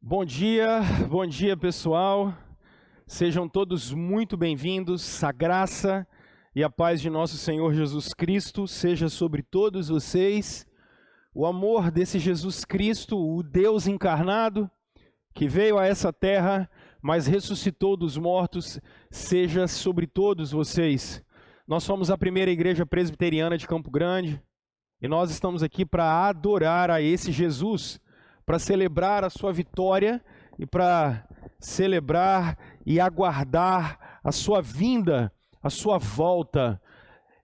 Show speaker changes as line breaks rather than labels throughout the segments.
Bom dia pessoal, sejam todos muito bem-vindos, a graça e a paz de nosso Senhor Jesus Cristo seja sobre todos vocês, o amor desse Jesus Cristo, o Deus encarnado, que veio a essa terra, mas ressuscitou dos mortos, seja sobre todos vocês. Nós somos a primeira igreja presbiteriana de Campo Grande e nós estamos aqui para adorar a esse Jesus, para celebrar a sua vitória e para celebrar e aguardar a sua vinda, a sua volta.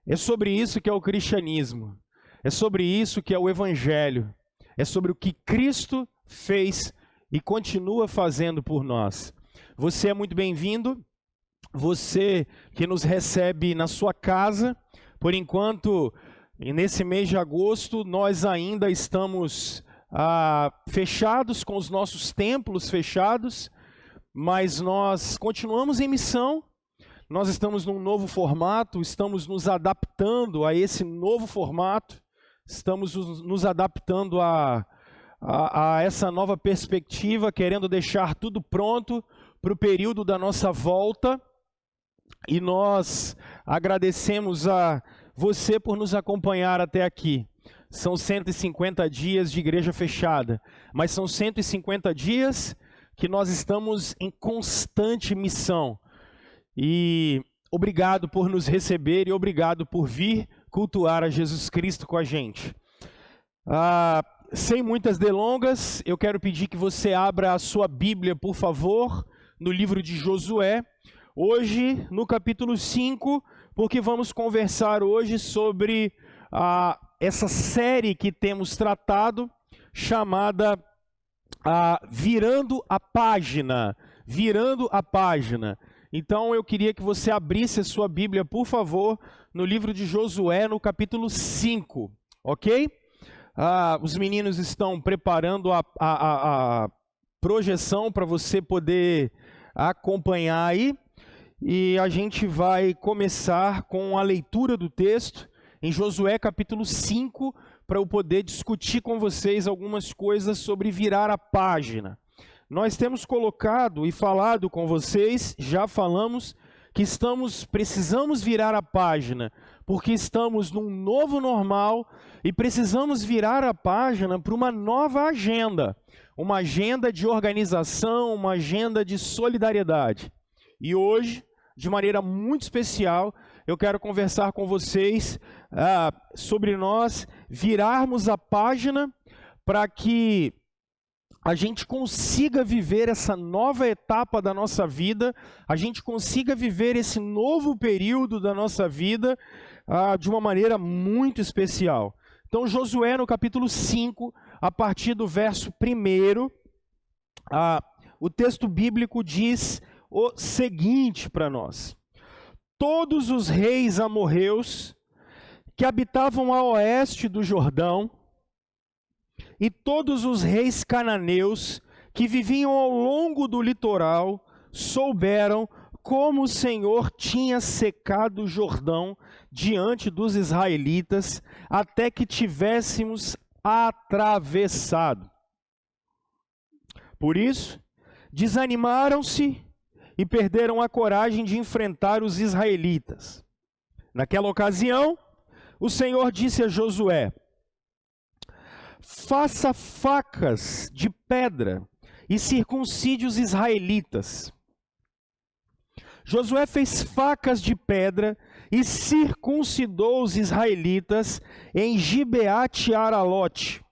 É sobre isso que é o cristianismo, é sobre isso que é o evangelho, é sobre o que Cristo fez e continua fazendo por nós. Você é muito bem-vindo, você que nos recebe na sua casa. Por enquanto, nesse mês de agosto, nós ainda estamos fechados, com os nossos templos fechados, mas nós continuamos em missão. Nós estamos num novo formato, estamos nos adaptando a esse novo formato, estamos nos adaptando a essa nova perspectiva, querendo deixar tudo pronto para o período da nossa volta. E nós agradecemos a você por nos acompanhar até aqui. São 150 dias de igreja fechada, mas são 150 dias que nós estamos em constante missão. E obrigado por nos receber e obrigado por vir cultuar a Jesus Cristo com a gente. Sem muitas delongas, eu quero pedir que você abra a sua Bíblia, por favor, no livro de Josué, hoje no capítulo 5, porque vamos conversar hoje sobre essa série que temos tratado, chamada Virando a Página. Virando a Página. Então eu queria que você abrisse a sua Bíblia, por favor, no livro de Josué, no capítulo 5, ok? Os meninos estão preparando a projeção para você poder acompanhar aí. E a gente vai começar com a leitura do texto em Josué capítulo 5, para eu poder discutir com vocês algumas coisas sobre virar a página. Nós temos colocado e falado com vocês, já falamos, que precisamos virar a página, porque estamos num novo normal e precisamos virar a página para uma nova agenda. Uma agenda de organização, uma agenda de solidariedade. E hoje, de maneira muito especial, eu quero conversar com vocês sobre nós virarmos a página para que a gente consiga viver essa nova etapa da nossa vida, a gente consiga viver esse novo período da nossa vida de uma maneira muito especial. Então, Josué, no capítulo 5, a partir do verso 1, o texto bíblico diz o seguinte para nós: todos os reis amorreus que habitavam a oeste do Jordão e todos os reis cananeus que viviam ao longo do litoral souberam como o Senhor tinha secado o Jordão diante dos israelitas até que tivéssemos atravessado. Por isso, desanimaram-se e perderam a coragem de enfrentar os israelitas. Naquela ocasião, o Senhor disse a Josué: faça facas de pedra e circuncide os israelitas. Josué fez facas de pedra e circuncidou os israelitas em Gibeate-Aralote.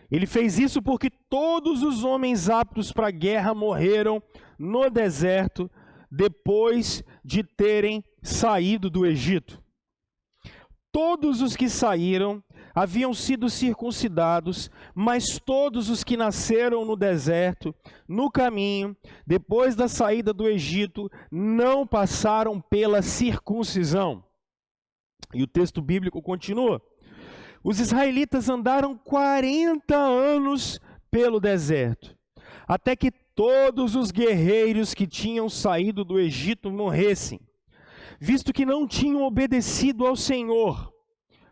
Ele fez isso porque todos os homens aptos para a guerra morreram no deserto, depois de terem saído do Egito. Todos os que saíram haviam sido circuncidados, mas todos os que nasceram no deserto, no caminho, depois da saída do Egito, não passaram pela circuncisão. E o texto bíblico continua: os israelitas andaram 40 anos pelo deserto, até que todos os guerreiros que tinham saído do Egito morressem, visto que não tinham obedecido ao Senhor,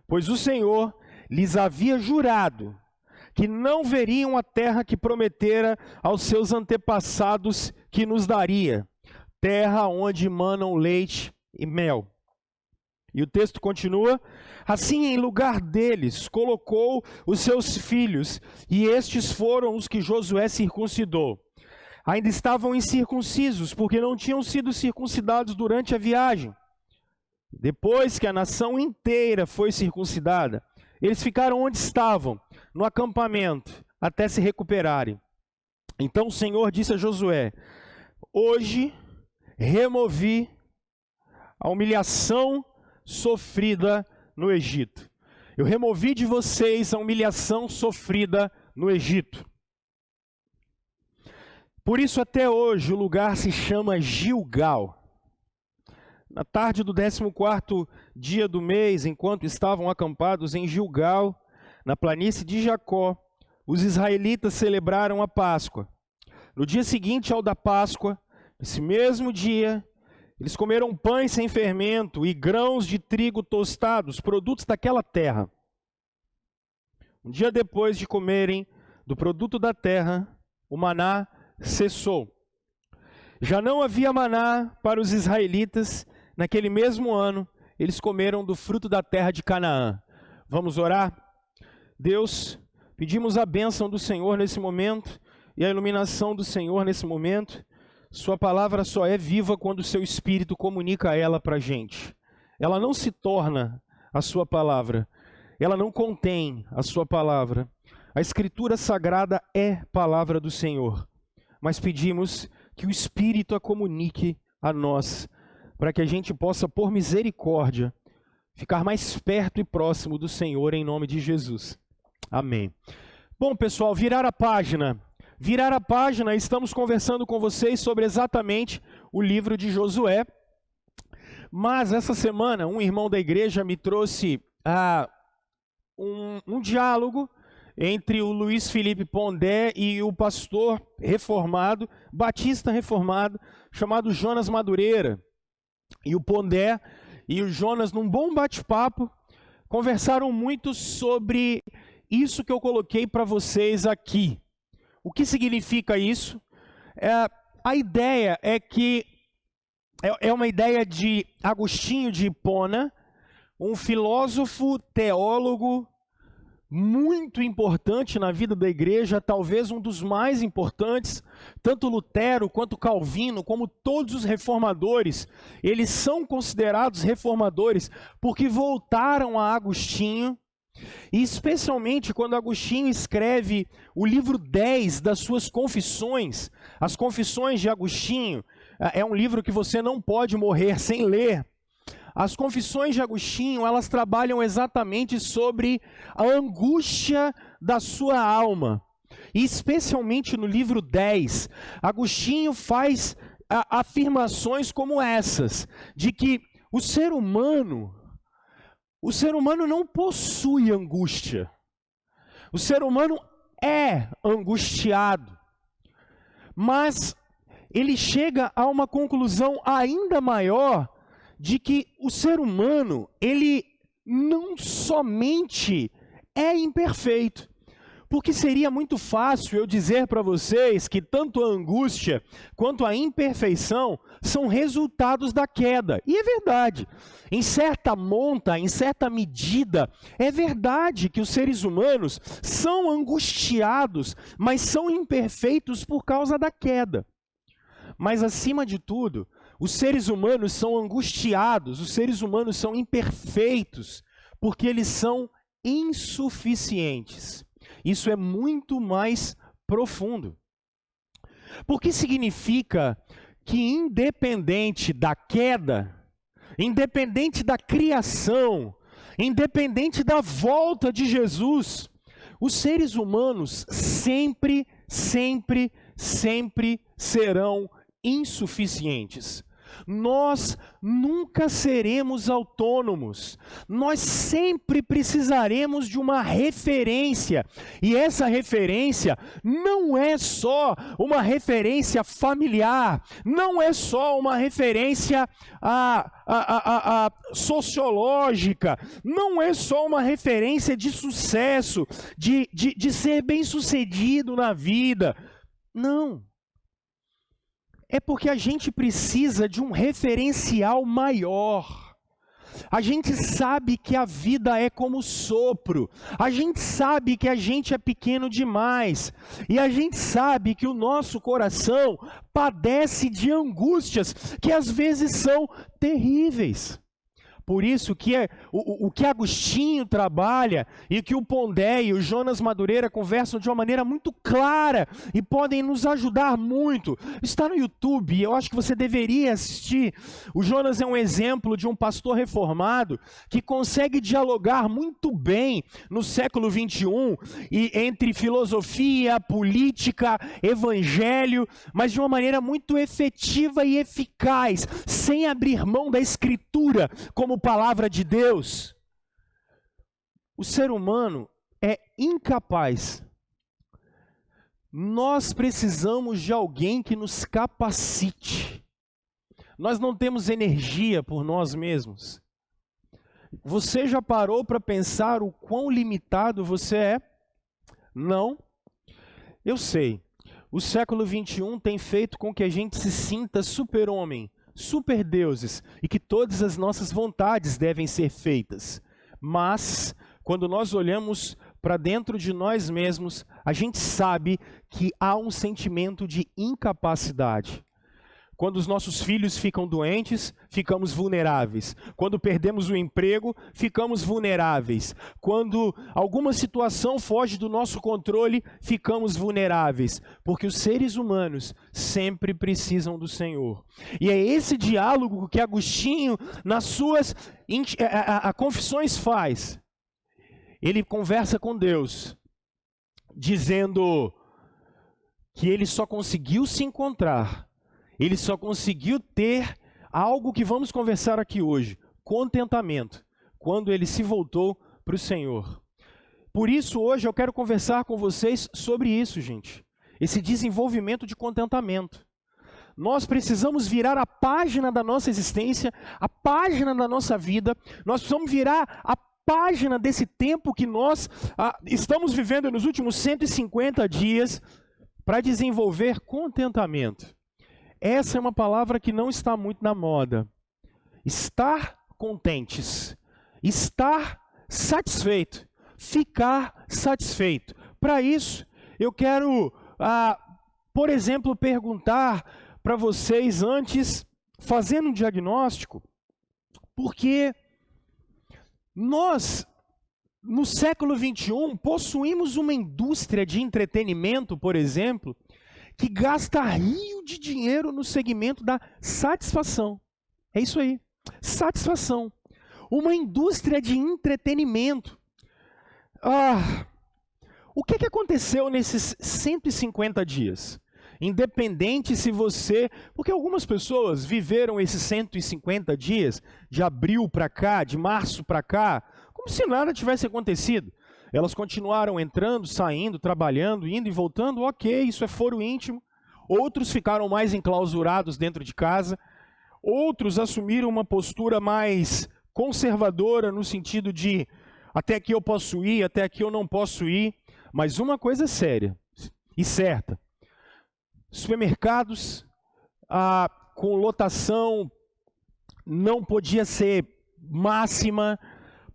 pois o Senhor lhes havia jurado que não veriam a terra que prometera aos seus antepassados que nos daria, terra onde manam leite e mel. E o texto continua: assim, em lugar deles, colocou os seus filhos, e estes foram os que Josué circuncidou. Ainda estavam incircuncisos, porque não tinham sido circuncidados durante a viagem. Depois que a nação inteira foi circuncidada, eles ficaram onde estavam, no acampamento, até se recuperarem. Então o Senhor disse a Josué: hoje removi a humilhação sofrida no Egito. Eu removi de vocês a humilhação sofrida no Egito. Por isso até hoje o lugar se chama Gilgal. Na tarde do 14º dia do mês, enquanto estavam acampados em Gilgal, na planície de Jacó, os israelitas celebraram a Páscoa. No dia seguinte ao da Páscoa, nesse mesmo dia, eles comeram pães sem fermento e grãos de trigo tostados, produtos daquela terra. Um dia depois de comerem do produto da terra, o maná cessou. Já não havia maná para os israelitas. Naquele mesmo ano, eles comeram do fruto da terra de Canaã. Vamos orar? Deus, pedimos a bênção do Senhor nesse momento e a iluminação do Senhor nesse momento. Sua palavra só é viva quando o seu Espírito comunica ela para a gente. Ela não se torna a sua palavra. Ela não contém a sua palavra. A Escritura Sagrada é palavra do Senhor. Mas pedimos que o Espírito a comunique a nós, para que a gente possa, por misericórdia, ficar mais perto e próximo do Senhor, em nome de Jesus. Amém. Bom, pessoal, virar a página. Virar a página, estamos conversando com vocês sobre exatamente o livro de Josué. Mas essa semana, um irmão da igreja me trouxe um diálogo entre o Luiz Felipe Pondé e o pastor reformado, batista reformado, chamado Jonas Madureira. E o Pondé e o Jonas, num bom bate-papo, conversaram muito sobre isso que eu coloquei para vocês aqui. O que significa isso? A ideia é que é uma ideia de Agostinho de Hipona, um filósofo, teólogo, muito importante na vida da igreja, talvez um dos mais importantes. Tanto Lutero quanto Calvino, como todos os reformadores, eles são considerados reformadores porque voltaram a Agostinho, e especialmente quando Agostinho escreve o livro 10 das suas Confissões. As Confissões de Agostinho é um livro que você não pode morrer sem ler. As Confissões de Agostinho, elas trabalham exatamente sobre a angústia da sua alma. E especialmente no livro 10, Agostinho faz afirmações como essas, de que o ser humano não possui angústia. O ser humano é angustiado. Mas ele chega a uma conclusão ainda maior, de que o ser humano, ele não somente é imperfeito. Porque seria muito fácil eu dizer para vocês que tanto a angústia quanto a imperfeição são resultados da queda. E é verdade. Em certa monta, em certa medida, é verdade que os seres humanos são angustiados, mas são imperfeitos por causa da queda. Mas acima de tudo, os seres humanos são angustiados, os seres humanos são imperfeitos, porque eles são insuficientes. Isso é muito mais profundo. Porque significa que independente da queda, independente da criação, independente da volta de Jesus, os seres humanos sempre serão insuficientes. nós nunca seremos autônomos. Nós sempre precisaremos de uma referência. E essa referência não é só uma referência familiar, não é só uma referência sociológica, não é só uma referência de sucesso, de ser bem-sucedido na vida. Não. É porque a gente precisa de um referencial maior. A gente sabe que a vida é como sopro. A gente sabe que a gente é pequeno demais. E a gente sabe que o nosso coração padece de angústias que às vezes são terríveis. Por isso que o que Agostinho trabalha e que o Pondé e o Jonas Madureira conversam de uma maneira muito clara e podem nos ajudar muito. Está no YouTube, eu acho que você deveria assistir. O Jonas é um exemplo de um pastor reformado que consegue dialogar muito bem no século 21 e entre filosofia, política, evangelho, mas de uma maneira muito efetiva e eficaz, sem abrir mão da escritura como palavra de Deus. O ser humano é incapaz. Nós precisamos de alguém que nos capacite. Nós não temos energia por nós mesmos. Você já parou para pensar o quão limitado você é? Não? Eu sei. O século 21 tem feito com que a gente se sinta super-homem, superdeuses, e que todas as nossas vontades devem ser feitas. Mas, quando nós olhamos para dentro de nós mesmos, a gente sabe que há um sentimento de incapacidade. Quando os nossos filhos ficam doentes, ficamos vulneráveis. Quando perdemos o emprego, ficamos vulneráveis. Quando alguma situação foge do nosso controle, ficamos vulneráveis. Porque os seres humanos sempre precisam do Senhor. E é esse diálogo que Agostinho, nas suas confissões, faz. Ele conversa com Deus, dizendo que ele só conseguiu se encontrar, ele só conseguiu ter algo que vamos conversar aqui hoje, contentamento, quando ele se voltou para o Senhor. Por isso, hoje eu quero conversar com vocês sobre isso, gente. Esse desenvolvimento de contentamento. Nós precisamos virar a página da nossa existência, a página da nossa vida. Nós precisamos virar a página desse tempo que nós estamos vivendo nos últimos 150 dias para desenvolver contentamento. Essa é uma palavra que não está muito na moda. Estar contentes, estar satisfeito, ficar satisfeito. Para isso, eu quero, por exemplo, perguntar para vocês antes, fazendo um diagnóstico, porque nós, no século 21, possuímos uma indústria de entretenimento, por exemplo, que gasta rio de dinheiro no segmento da satisfação. É isso aí, satisfação. Uma indústria de entretenimento. O que aconteceu nesses 150 dias? Independente se você... Porque algumas pessoas viveram esses 150 dias, de abril para cá, de março para cá, como se nada tivesse acontecido. Elas continuaram entrando, saindo, trabalhando, indo e voltando. Ok, isso é foro íntimo. Outros ficaram mais enclausurados dentro de casa. Outros assumiram uma postura mais conservadora, no sentido de até aqui eu posso ir, até aqui eu não posso ir. Mas uma coisa é séria e certa. Supermercados com lotação não podia ser máxima.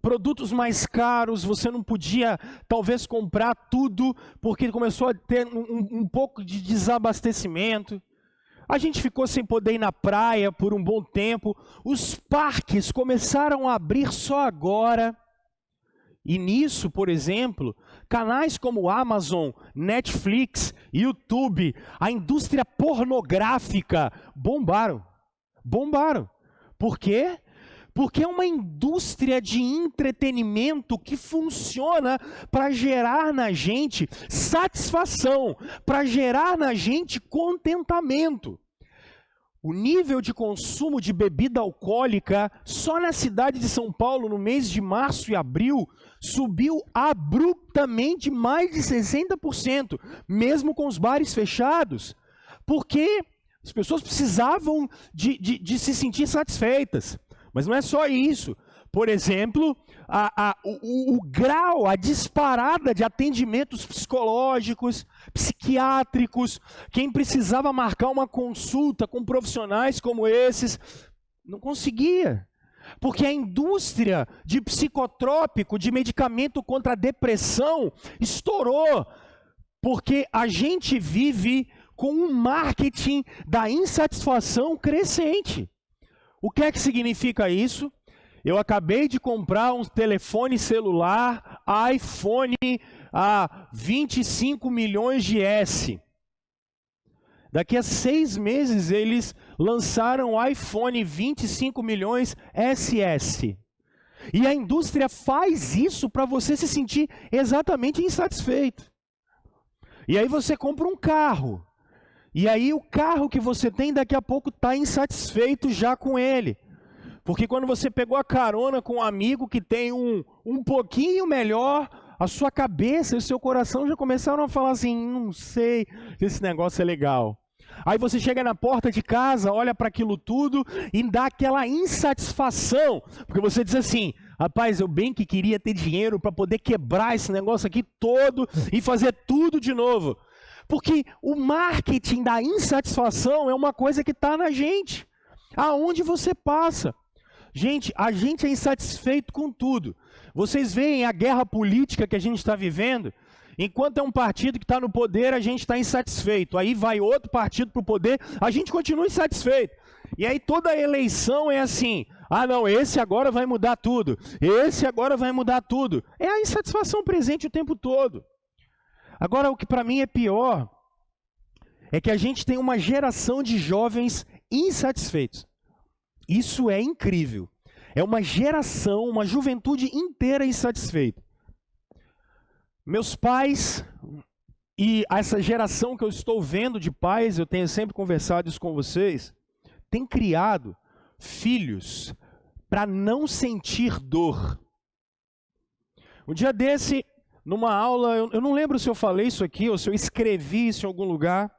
Produtos mais caros, você não podia talvez comprar tudo, porque começou a ter um pouco de desabastecimento. A gente ficou sem poder ir na praia por um bom tempo. Os parques começaram a abrir só agora. E nisso, por exemplo, canais como Amazon, Netflix, YouTube, a indústria pornográfica bombaram. Bombaram. Por quê? Porque é uma indústria de entretenimento que funciona para gerar na gente satisfação, para gerar na gente contentamento. O nível de consumo de bebida alcoólica só na cidade de São Paulo, no mês de março e abril, subiu abruptamente mais de 60%, mesmo com os bares fechados, porque as pessoas precisavam de se sentir satisfeitas. Mas não é só isso. Por exemplo, o grau, a disparada de atendimentos psicológicos, psiquiátricos, quem precisava marcar uma consulta com profissionais como esses, não conseguia. Porque a indústria de psicotrópico, de medicamento contra a depressão, estourou. Porque a gente vive com um marketing da insatisfação crescente. O que é que significa isso? Eu acabei de comprar um telefone celular, iPhone, a 25 milhões de S. Daqui a 6 meses eles lançaram o iPhone 25 milhões SS. E a indústria faz isso para você se sentir exatamente insatisfeito. E aí você compra um carro. E aí o carro que você tem daqui a pouco está insatisfeito já com ele. Porque quando você pegou a carona com um amigo que tem um pouquinho melhor, a sua cabeça e o seu coração já começaram a falar assim, não sei se esse negócio é legal. Aí você chega na porta de casa, olha para aquilo tudo e dá aquela insatisfação. Porque você diz assim, rapaz, eu bem que queria ter dinheiro para poder quebrar esse negócio aqui todo e fazer tudo de novo. Porque o marketing da insatisfação é uma coisa que está na gente. Aonde você passa. Gente, a gente é insatisfeito com tudo. Vocês veem a guerra política que a gente está vivendo? Enquanto é um partido que está no poder, a gente está insatisfeito. Aí vai outro partido para o poder, a gente continua insatisfeito. E aí toda eleição é assim, ah não, esse agora vai mudar tudo, esse agora vai mudar tudo. É a insatisfação presente o tempo todo. Agora, o que para mim é pior, é que a gente tem uma geração de jovens insatisfeitos. Isso é incrível. É uma geração, uma juventude inteira insatisfeita. Meus pais, e essa geração que eu estou vendo de pais, eu tenho sempre conversado isso com vocês, tem criado filhos para não sentir dor. Um dia desse, numa aula, eu não lembro se eu falei isso aqui ou se eu escrevi isso em algum lugar.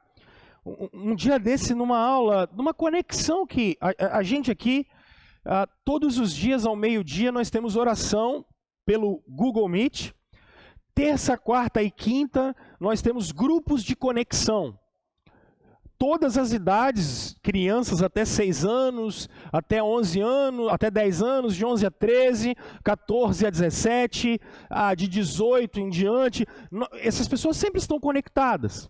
Um dia desse, numa aula, numa conexão que a gente aqui, todos os dias ao meio-dia, nós temos oração pelo Google Meet. Terça, quarta e quinta, nós temos grupos de conexão. Todas as idades, crianças até 6 anos, até 11 anos, até 10 anos, de 11 a 13, 14 a 17, de 18 em diante. Essas pessoas sempre estão conectadas.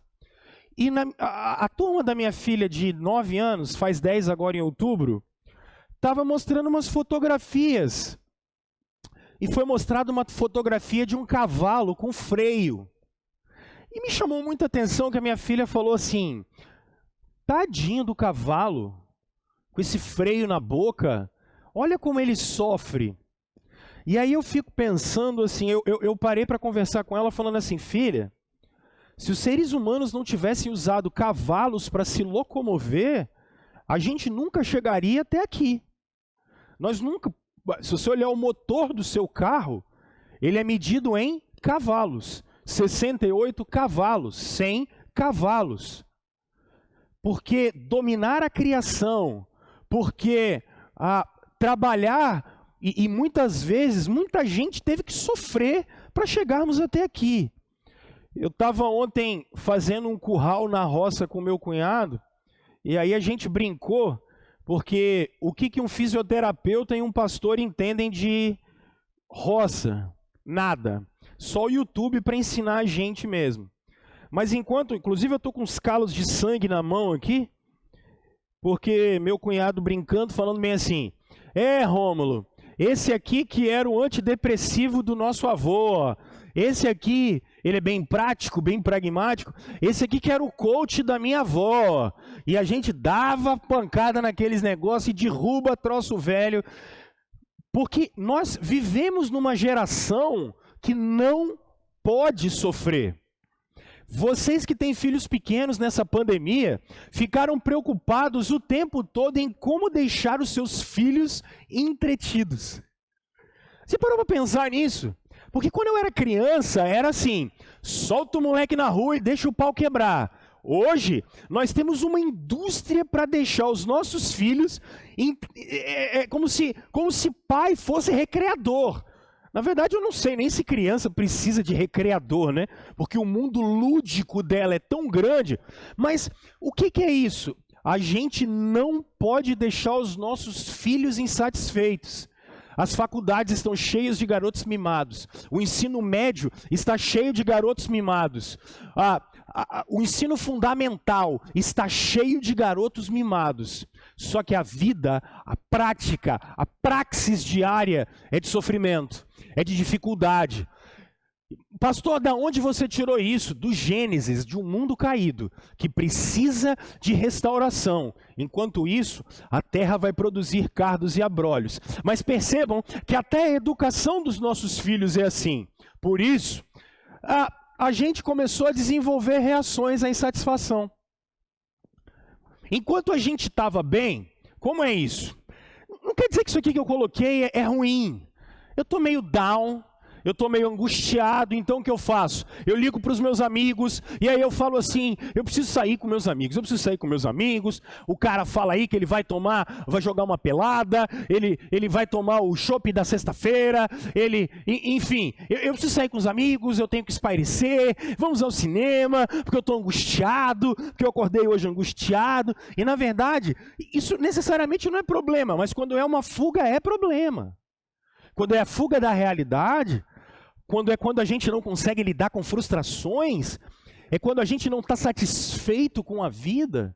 E a turma da minha filha de 9 anos, faz 10 agora em outubro, estava mostrando umas fotografias. E foi mostrada uma fotografia de um cavalo com freio. E me chamou muita atenção que a minha filha falou assim, tadinho do cavalo, com esse freio na boca, olha como ele sofre. E aí eu fico pensando assim, eu parei para conversar com ela falando assim, filha, se os seres humanos não tivessem usado cavalos para se locomover, a gente nunca chegaria até aqui. Nós nunca, se você olhar o motor do seu carro, ele é medido em cavalos, 68 cavalos, 100 cavalos. Porque dominar a criação, porque trabalhar, e muitas vezes, muita gente teve que sofrer para chegarmos até aqui. Eu estava ontem fazendo um curral na roça com meu cunhado, e aí a gente brincou, porque o que um fisioterapeuta e um pastor entendem de roça? Nada. Só o YouTube para ensinar a gente mesmo. Mas enquanto, inclusive eu estou com uns calos de sangue na mão aqui, porque meu cunhado brincando, falando bem assim, Rômulo, esse aqui que era o antidepressivo do nosso avô, ó. Esse aqui, ele é bem prático, bem pragmático, esse aqui que era o coach da minha avó, ó. E a gente dava pancada naqueles negócios e derruba troço velho, porque nós vivemos numa geração que não pode sofrer. Vocês que têm filhos pequenos nessa pandemia, ficaram preocupados o tempo todo em como deixar os seus filhos entretidos. Você parou para pensar nisso? Porque quando eu era criança, era assim, solta o moleque na rua e deixa o pau quebrar. Hoje, nós temos uma indústria para deixar os nossos filhos como se pai fosse recreador. Na verdade, eu não sei nem se criança precisa de recreador, né? Porque o mundo lúdico dela é tão grande. Mas o que é isso? A gente não pode deixar os nossos filhos insatisfeitos. As faculdades estão cheias de garotos mimados. O ensino médio está cheio de garotos mimados. O ensino fundamental está cheio de garotos mimados. Só que a vida, a prática, a praxis diária é de sofrimento, é de dificuldade. Pastor, da onde você tirou isso? Do Gênesis, de um mundo caído, que precisa de restauração. Enquanto isso, a terra vai produzir cardos e abrolhos. Mas percebam que até a educação dos nossos filhos é assim. Por isso, a gente começou a desenvolver reações à insatisfação. Enquanto a gente estava bem, como é isso? Não quer dizer que isso aqui que eu coloquei é ruim. Eu estou meio down, eu estou meio angustiado, então o que eu faço? Eu ligo para os meus amigos, e aí eu falo assim, eu preciso sair com meus amigos, o cara fala aí que ele vai jogar uma pelada, ele vai tomar o chopp da sexta-feira, enfim, eu preciso sair com os amigos, eu tenho que espairecer, vamos ao cinema, porque eu estou angustiado, porque eu acordei hoje angustiado, e na verdade, isso necessariamente não é problema, mas quando é uma fuga é problema. Quando é a fuga da realidade, quando a gente não consegue lidar com frustrações, é quando a gente não está satisfeito com a vida.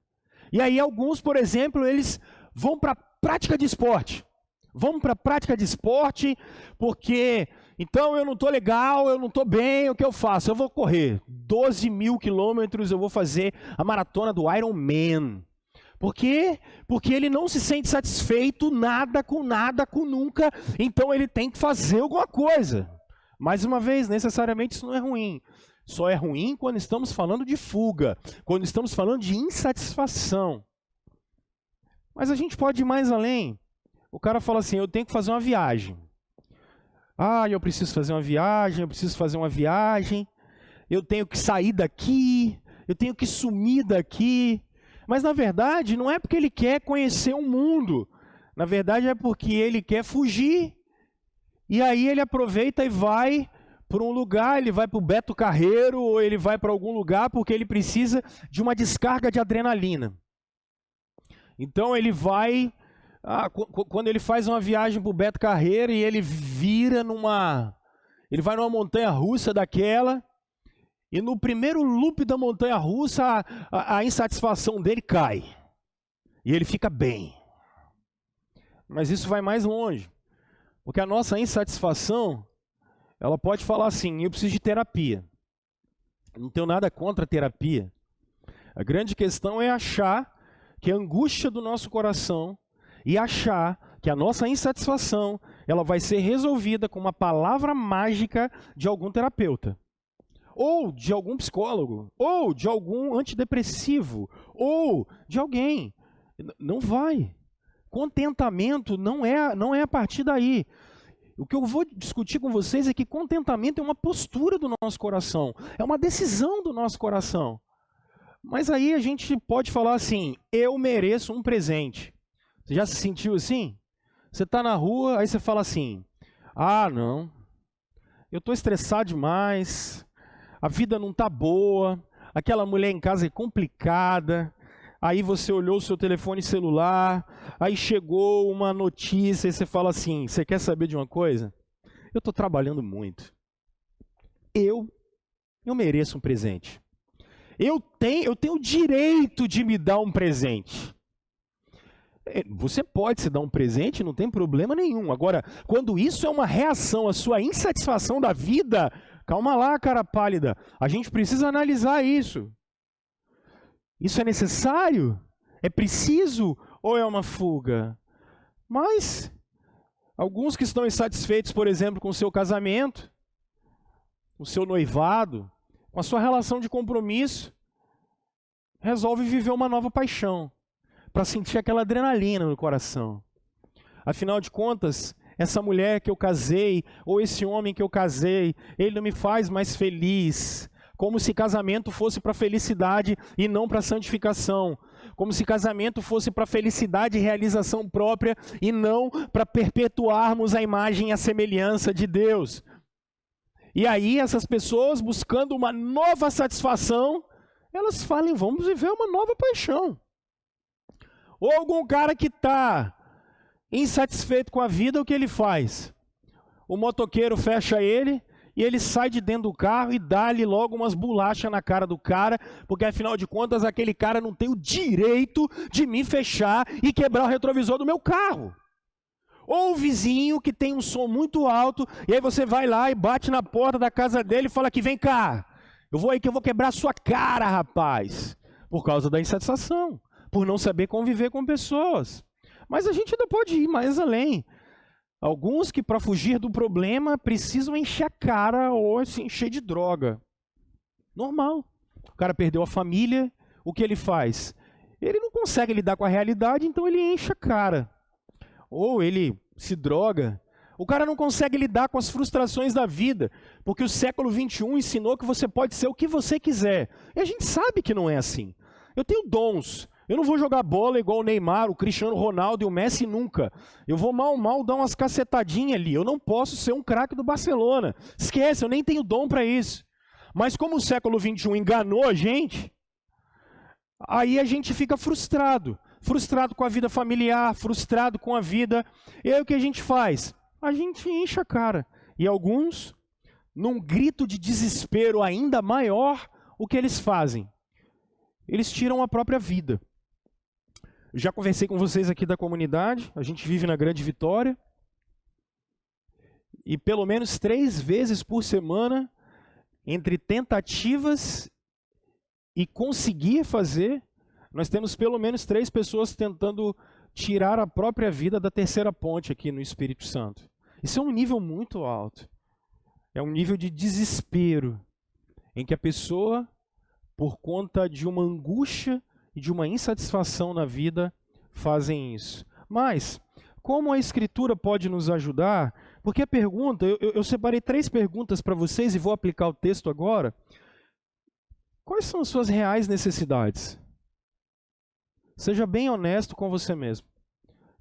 E aí alguns, por exemplo, eles vão para a prática de esporte. Vão para a prática de esporte porque, então eu não estou legal, eu não estou bem, o que eu faço? Eu vou correr 12 mil quilômetros, eu vou fazer a maratona do Ironman. Por quê? Porque ele não se sente satisfeito nada, com nunca, então ele tem que fazer alguma coisa. Mais uma vez, necessariamente isso não é ruim. Só é ruim quando estamos falando de fuga, quando estamos falando de insatisfação. Mas a gente pode ir mais além. O cara fala assim, eu tenho que fazer uma viagem. Eu preciso fazer uma viagem, eu tenho que sair daqui, eu tenho que sumir daqui. Mas na verdade não é porque ele quer conhecer o mundo, na verdade é porque ele quer fugir. E aí ele aproveita e vai para um lugar, ele vai para o Beto Carreiro, ou ele vai para algum lugar porque ele precisa de uma descarga de adrenalina. Então ele vai, quando ele faz uma viagem para o Beto Carreiro e ele vai numa montanha-russa daquela, e no primeiro loop da montanha-russa, a insatisfação dele cai. E ele fica bem. Mas isso vai mais longe. Porque a nossa insatisfação, ela pode falar assim, eu preciso de terapia. Não tenho nada contra a terapia. A grande questão é achar que a angústia do nosso coração e achar que a nossa insatisfação, ela vai ser resolvida com uma palavra mágica de algum terapeuta. Ou de algum psicólogo, ou de algum antidepressivo, ou de alguém. Não vai. Contentamento não é a partir daí. O que eu vou discutir com vocês é que contentamento é uma postura do nosso coração, é uma decisão do nosso coração. Mas aí a gente pode falar assim, eu mereço um presente. Você já se sentiu assim? Você está na rua, aí você fala assim, não, eu estou estressado demais, a vida não está boa, aquela mulher em casa é complicada, aí você olhou o seu telefone celular, aí chegou uma notícia e você fala assim, você quer saber de uma coisa? Eu estou trabalhando muito, eu mereço um presente, eu tenho o direito de me dar um presente. Você pode se dar um presente, não tem problema nenhum. Agora, quando isso é uma reação à sua insatisfação da vida, calma lá, cara pálida. A gente precisa analisar isso. Isso é necessário? É preciso? Ou é uma fuga? Mas, alguns que estão insatisfeitos, por exemplo, com o seu casamento, com o seu noivado, com a sua relação de compromisso, resolve viver uma nova paixão, para sentir aquela adrenalina no coração. Afinal de contas, essa mulher que eu casei, ou esse homem que eu casei, ele não me faz mais feliz. Como se casamento fosse para felicidade e não para santificação. Como se casamento fosse para felicidade e realização própria e não para perpetuarmos a imagem e a semelhança de Deus. E aí essas pessoas buscando uma nova satisfação, elas falam, vamos viver uma nova paixão. Ou algum cara que está insatisfeito com a vida, o que ele faz? O motoqueiro fecha ele e ele sai de dentro do carro e dá-lhe logo umas bolachas na cara do cara, porque afinal de contas aquele cara não tem o direito de me fechar e quebrar o retrovisor do meu carro. Ou o vizinho que tem um som muito alto, e aí você vai lá e bate na porta da casa dele e fala que vem cá, eu vou aí que eu vou quebrar a sua cara, rapaz. Por causa da insatisfação, por não saber conviver com pessoas. Mas a gente ainda pode ir mais além. Alguns que para fugir do problema precisam encher a cara ou se encher de droga. Normal. O cara perdeu a família, o que ele faz? Ele não consegue lidar com a realidade, então ele enche a cara. Ou ele se droga. O cara não consegue lidar com as frustrações da vida, porque o século XXI ensinou que você pode ser o que você quiser. E a gente sabe que não é assim. Eu tenho dons. Eu não vou jogar bola igual o Neymar, o Cristiano Ronaldo e o Messi nunca. Eu vou mal dar umas cacetadinhas ali. Eu não posso ser um craque do Barcelona. Esquece, eu nem tenho dom para isso. Mas como o século XXI enganou a gente, aí a gente fica frustrado. Frustrado com a vida familiar, frustrado com a vida. E aí o que a gente faz? A gente enche a cara. E alguns, num grito de desespero ainda maior, o que eles fazem? Eles tiram a própria vida. Já conversei com vocês aqui da comunidade, a gente vive na Grande Vitória, e pelo menos 3 vezes por semana, entre tentativas e conseguir fazer, nós temos pelo menos 3 pessoas tentando tirar a própria vida da terceira ponte aqui no Espírito Santo. Isso é um nível muito alto. É um nível de desespero, em que a pessoa, por conta de uma angústia e de uma insatisfação na vida, fazem isso. Mas, como a Escritura pode nos ajudar? Porque a pergunta, eu separei 3 perguntas para vocês e vou aplicar o texto agora. Quais são as suas reais necessidades? Seja bem honesto com você mesmo.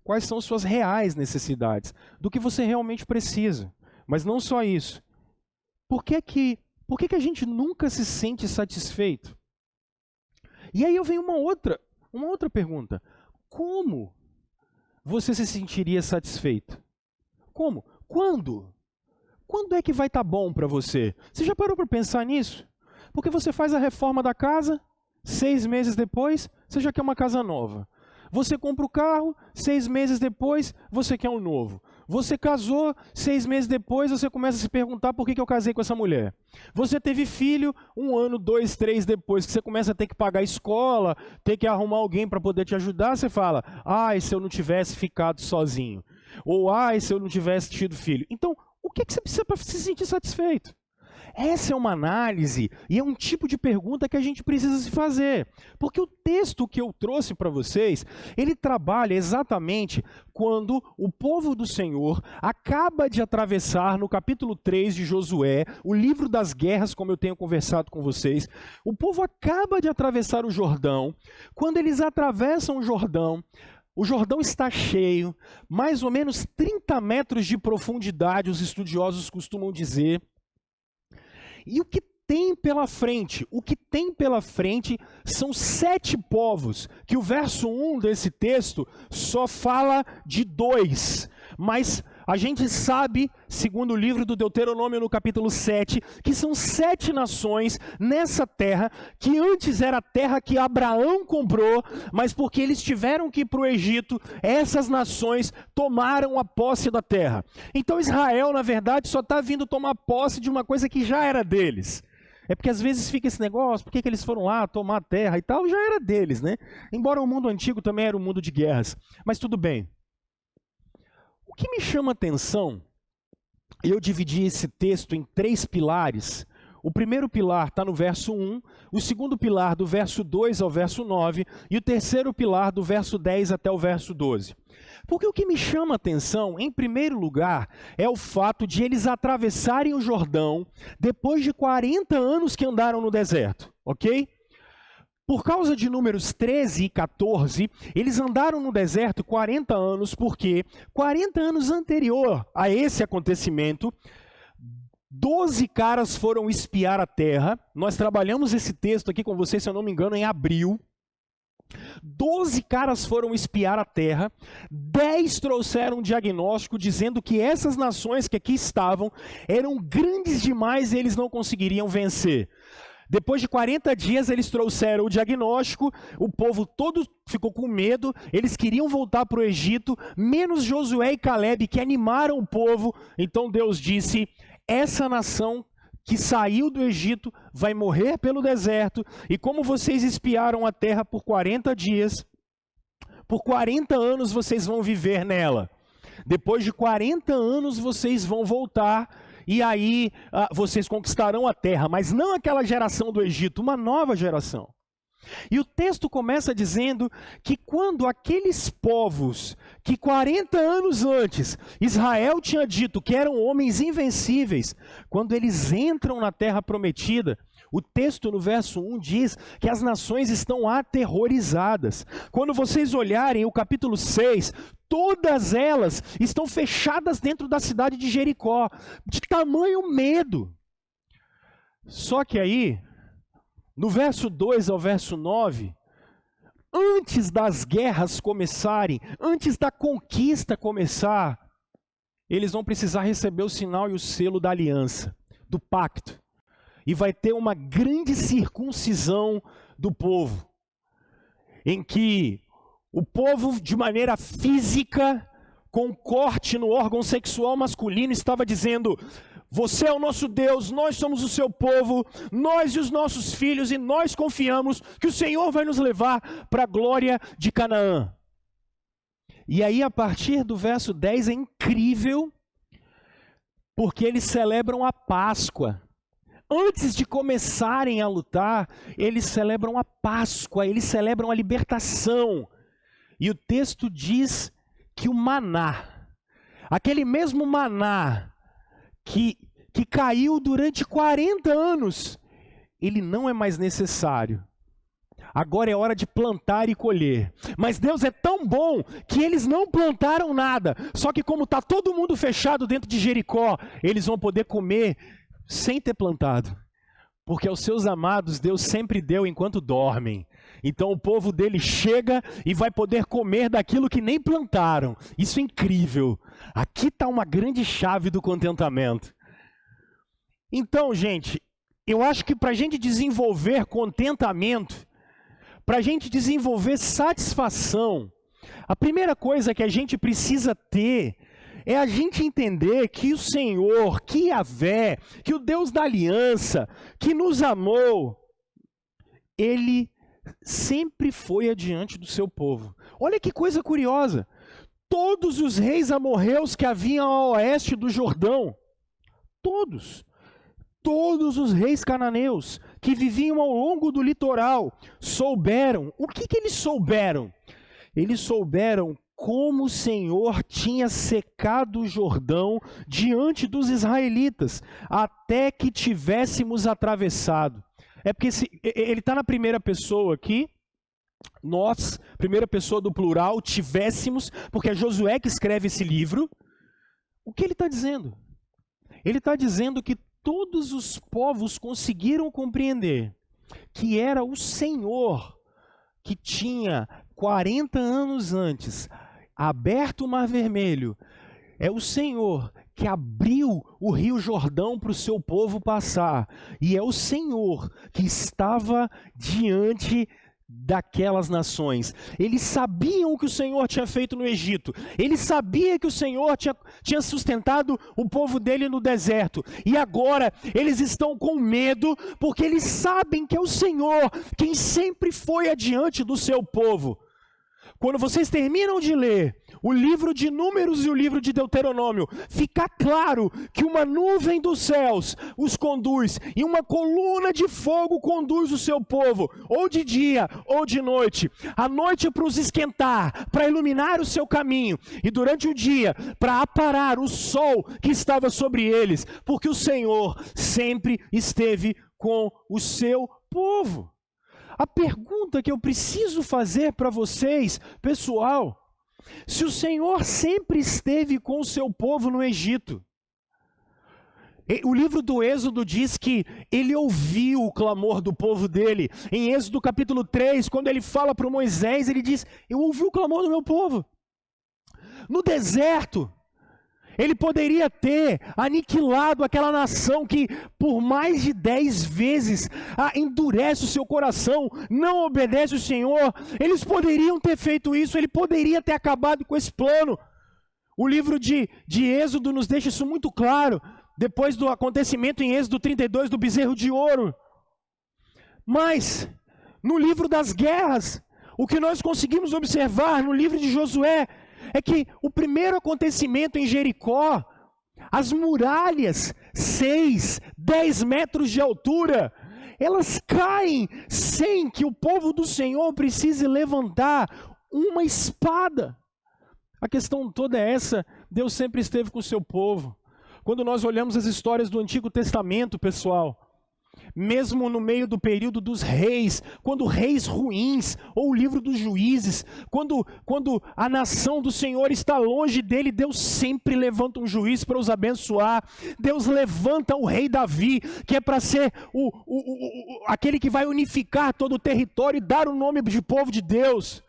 Quais são as suas reais necessidades? Do que você realmente precisa. Mas não só isso. Por que a gente nunca se sente satisfeito? E aí eu venho uma outra pergunta. Como você se sentiria satisfeito? Como? Quando? Quando é que vai estar bom para você? Você já parou para pensar nisso? Porque você faz a reforma da casa, 6 meses depois, você já quer uma casa nova. Você compra o carro, 6 meses depois, você quer um novo. Você casou, 6 meses depois, você começa a se perguntar por que eu casei com essa mulher. Você teve filho, 1 ano, 2, 3 depois, que você começa a ter que pagar a escola, ter que arrumar alguém para poder te ajudar, você fala, ai, se eu não tivesse ficado sozinho. Ou, ai, se eu não tivesse tido filho. Então, o que você precisa para se sentir satisfeito? Essa é uma análise e é um tipo de pergunta que a gente precisa se fazer. Porque o texto que eu trouxe para vocês, ele trabalha exatamente quando o povo do Senhor acaba de atravessar, no capítulo 3 de Josué, o livro das guerras, como eu tenho conversado com vocês. O povo acaba de atravessar o Jordão. Quando eles atravessam o Jordão está cheio, mais ou menos 30 metros de profundidade, os estudiosos costumam dizer. E o que tem pela frente? O que tem pela frente são 7 povos, que o verso 1 desse texto só fala de 2. Mas a gente sabe, segundo o livro do Deuteronômio no capítulo 7, que são 7 nações nessa terra, que antes era a terra que Abraão comprou, mas porque eles tiveram que ir para o Egito, essas nações tomaram a posse da terra. Então Israel, na verdade, só está vindo tomar posse de uma coisa que já era deles. É porque às vezes fica esse negócio, por que eles foram lá tomar a terra e tal, já era deles, né? Embora o mundo antigo também era um mundo de guerras, mas tudo bem. O que me chama a atenção, eu dividi esse texto em 3 pilares. O primeiro pilar está no verso 1, o segundo pilar do verso 2 ao verso 9 e o terceiro pilar do verso 10 até o verso 12. Porque o que me chama a atenção, em primeiro lugar, é o fato de eles atravessarem o Jordão depois de 40 anos que andaram no deserto, ok? Por causa de números 13 e 14, eles andaram no deserto 40 anos, porque 40 anos anterior a esse acontecimento, 12 caras foram espiar a terra. Nós trabalhamos esse texto aqui com vocês, se eu não me engano, em abril. 12 caras foram espiar a terra, 10 trouxeram um diagnóstico dizendo que essas nações que aqui estavam eram grandes demais e eles não conseguiriam vencer. Depois de 40 dias eles trouxeram o diagnóstico, o povo todo ficou com medo, eles queriam voltar para o Egito, menos Josué e Caleb que animaram o povo. Então Deus disse: essa nação que saiu do Egito vai morrer pelo deserto, e como vocês espiaram a terra por 40 dias, por 40 anos vocês vão viver nela. Depois de 40 anos vocês vão voltar, e aí vocês conquistarão a terra, mas não aquela geração do Egito, uma nova geração. E o texto começa dizendo que quando aqueles povos que 40 anos antes Israel tinha dito que eram homens invencíveis, quando eles entram na terra prometida, o texto no verso 1 diz que as nações estão aterrorizadas. Quando vocês olharem o capítulo 6, todas elas estão fechadas dentro da cidade de Jericó, de tamanho medo. Só que aí, no verso 2 ao verso 9, antes das guerras começarem, antes da conquista começar, eles vão precisar receber o sinal e o selo da aliança, do pacto. E vai ter uma grande circuncisão do povo, em que o povo, de maneira física, com um corte no órgão sexual masculino, estava dizendo: você é o nosso Deus, nós somos o seu povo, nós e os nossos filhos, e nós confiamos que o Senhor vai nos levar para a glória de Canaã. E aí, a partir do verso 10, é incrível, porque eles celebram a Páscoa. Antes de começarem a lutar, eles celebram a Páscoa, eles celebram a libertação. E o texto diz que o maná, aquele mesmo maná que caiu durante 40 anos, ele não é mais necessário. Agora é hora de plantar e colher. Mas Deus é tão bom que eles não plantaram nada. Só que como está todo mundo fechado dentro de Jericó, eles vão poder comer sem ter plantado. Porque aos seus amados Deus sempre deu enquanto dormem. Então o povo dele chega e vai poder comer daquilo que nem plantaram. Isso é incrível. Aqui está uma grande chave do contentamento. Então, gente, eu acho que para a gente desenvolver contentamento, para a gente desenvolver satisfação, a primeira coisa que a gente precisa ter é a gente entender que o Senhor, que Yahvé, que o Deus da aliança, que nos amou, Ele sempre foi adiante do seu povo. Olha que coisa curiosa. Todos os reis amorreus que haviam ao oeste do Jordão, todos os reis cananeus que viviam ao longo do litoral, souberam. O que eles souberam? Eles souberam como o Senhor tinha secado o Jordão diante dos israelitas, até que tivéssemos atravessado. É porque ele está na primeira pessoa aqui, nós, primeira pessoa do plural, tivéssemos, porque é Josué que escreve esse livro. O que ele está dizendo? Ele está dizendo que todos os povos conseguiram compreender que era o Senhor que tinha 40 anos antes aberto o Mar Vermelho. É o Senhor que abriu o Rio Jordão para o seu povo passar. E é o Senhor que estava diante daquelas nações. Eles sabiam o que o Senhor tinha feito no Egito. Eles sabiam que o Senhor tinha sustentado o povo dele no deserto. E agora eles estão com medo, porque eles sabem que é o Senhor quem sempre foi adiante do seu povo. Quando vocês terminam de ler o livro de Números e o livro de Deuteronômio, fica claro que uma nuvem dos céus os conduz e uma coluna de fogo conduz o seu povo, ou de dia ou de noite. À noite para os esquentar, para iluminar o seu caminho, e durante o dia para aparar o sol que estava sobre eles, porque o Senhor sempre esteve com o seu povo. A pergunta que eu preciso fazer para vocês, pessoal, se o Senhor sempre esteve com o seu povo no Egito, o livro do Êxodo diz que ele ouviu o clamor do povo dele. Em Êxodo capítulo 3, quando ele fala para Moisés, ele diz: eu ouvi o clamor do meu povo. No deserto, ele poderia ter aniquilado aquela nação que por mais de 10 vezes endurece o seu coração, não obedece o Senhor. Eles poderiam ter feito isso, ele poderia ter acabado com esse plano. O livro de Êxodo nos deixa isso muito claro, depois do acontecimento em Êxodo 32 do bezerro de ouro. Mas, no livro das guerras, o que nós conseguimos observar no livro de Josué, é que o primeiro acontecimento em Jericó, as muralhas, 6, 10 metros de altura, elas caem sem que o povo do Senhor precise levantar uma espada. A questão toda é essa: Deus sempre esteve com o seu povo. Quando nós olhamos as histórias do Antigo Testamento, pessoal, mesmo no meio do período dos reis, quando reis ruins, ou o livro dos juízes, quando a nação do Senhor está longe dele, Deus sempre levanta um juiz para os abençoar. Deus levanta o rei Davi, que é para ser aquele que vai unificar todo o território e dar o nome de povo de Deus.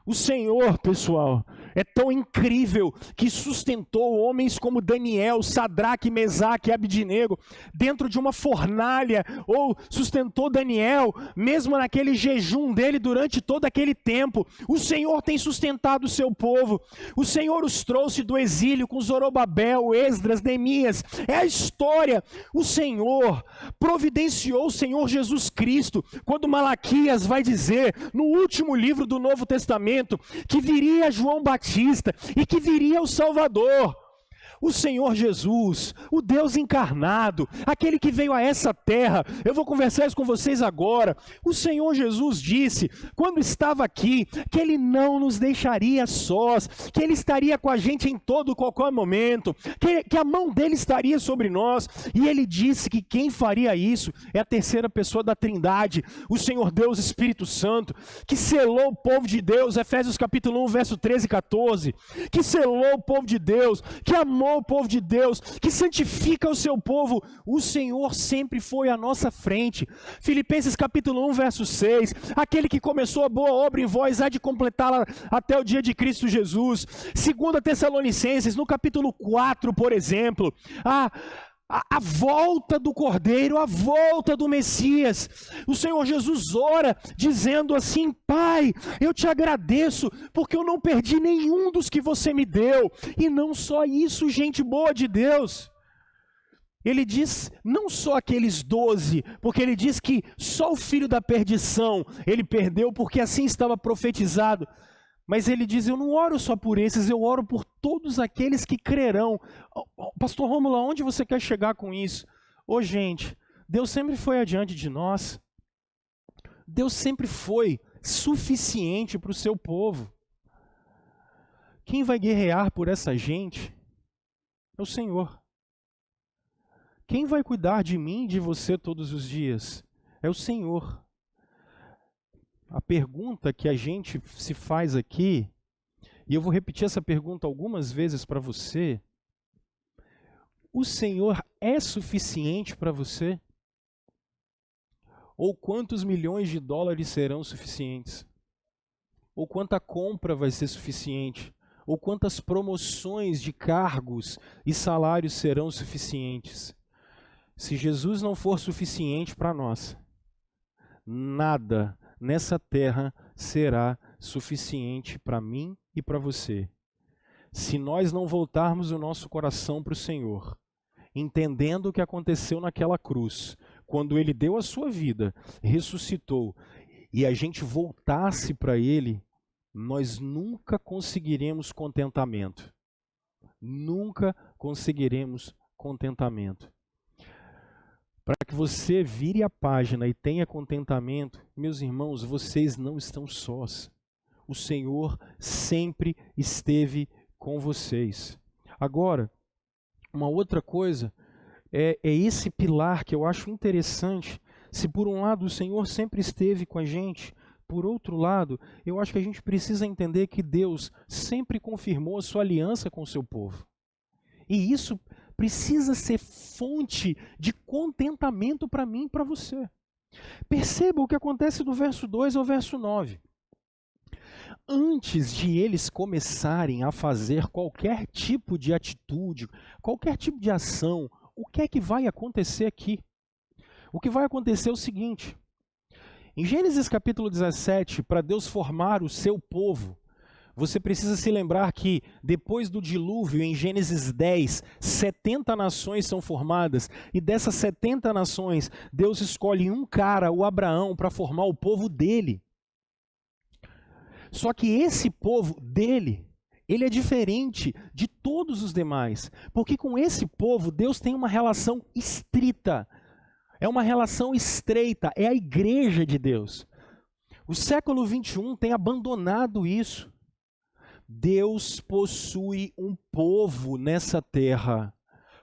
O Senhor, pessoal, é tão incrível que sustentou homens como Daniel, Sadraque, Mesaque e Abdinego dentro de uma fornalha, ou sustentou Daniel mesmo naquele jejum dele durante todo aquele tempo. O Senhor tem sustentado o seu povo. O Senhor os trouxe do exílio com Zorobabel, Esdras, Neemias. É a história. O Senhor providenciou o Senhor Jesus Cristo, quando Malaquias vai dizer no último livro do Novo Testamento que viria João Batista e que viria o Salvador. O Senhor Jesus, o Deus encarnado, aquele que veio a essa terra. Eu vou conversar isso com vocês agora. O Senhor Jesus disse, quando estava aqui, que Ele não nos deixaria sós, que Ele estaria com a gente em todo e qualquer momento, que a mão dEle estaria sobre nós. E Ele disse que quem faria isso é a terceira pessoa da Trindade, o Senhor Deus Espírito Santo, que selou o povo de Deus, Efésios capítulo 1, verso 13 e 14, que selou o povo de Deus, que amou o povo de Deus, que santifica o seu povo. O Senhor sempre foi à nossa frente. Filipenses capítulo 1, verso 6, aquele que começou a boa obra em vós há de completá-la até o dia de Cristo Jesus. 2 Tessalonicenses, no capítulo 4, por exemplo, a volta do Cordeiro, a volta do Messias. O Senhor Jesus ora dizendo assim: Pai, eu te agradeço porque eu não perdi nenhum dos que você me deu. E não só isso, gente boa de Deus. Ele diz, não só aqueles 12, porque ele diz que só o filho da perdição ele perdeu, porque assim estava profetizado. Mas ele diz, eu não oro só por esses, eu oro por todos aqueles que crerão. Pastor Rômulo, aonde você quer chegar com isso? Gente, Deus sempre foi adiante de nós. Deus sempre foi suficiente para o seu povo. Quem vai guerrear por essa gente é o Senhor. Quem vai cuidar de mim e de você todos os dias é o Senhor. A pergunta que a gente se faz aqui, e eu vou repetir essa pergunta algumas vezes para você: o Senhor é suficiente para você? Ou quantos milhões de dólares serão suficientes? Ou quanta compra vai ser suficiente? Ou quantas promoções de cargos e salários serão suficientes? Se Jesus não for suficiente para nós, nada nessa terra será suficiente para mim e para você. Se nós não voltarmos o nosso coração para o Senhor, entendendo o que aconteceu naquela cruz, quando Ele deu a sua vida, ressuscitou, e a gente voltasse para Ele, nós nunca conseguiremos contentamento. Nunca conseguiremos contentamento. Para que você vire a página e tenha contentamento, meus irmãos, vocês não estão sós. O Senhor sempre esteve com vocês. Agora, uma outra coisa é esse pilar que eu acho interessante. Se por um lado o Senhor sempre esteve com a gente, por outro lado, eu acho que a gente precisa entender que Deus sempre confirmou a sua aliança com o seu povo. E isso precisa ser fonte de contentamento para mim e para você. Perceba o que acontece do verso 2 ao verso 9. Antes de eles começarem a fazer qualquer tipo de atitude, qualquer tipo de ação, o que é que vai acontecer aqui? O que vai acontecer é o seguinte: em Gênesis capítulo 17, para Deus formar o seu povo, você precisa se lembrar que depois do dilúvio, em Gênesis 10, 70 nações são formadas, e dessas 70 nações, Deus escolhe um cara, o Abraão, para formar o povo dele. Só que esse povo dele, ele é diferente de todos os demais, porque com esse povo Deus tem uma relação estrita, é uma relação estreita, é a igreja de Deus. O século 21 tem abandonado isso. Deus possui um povo nessa terra.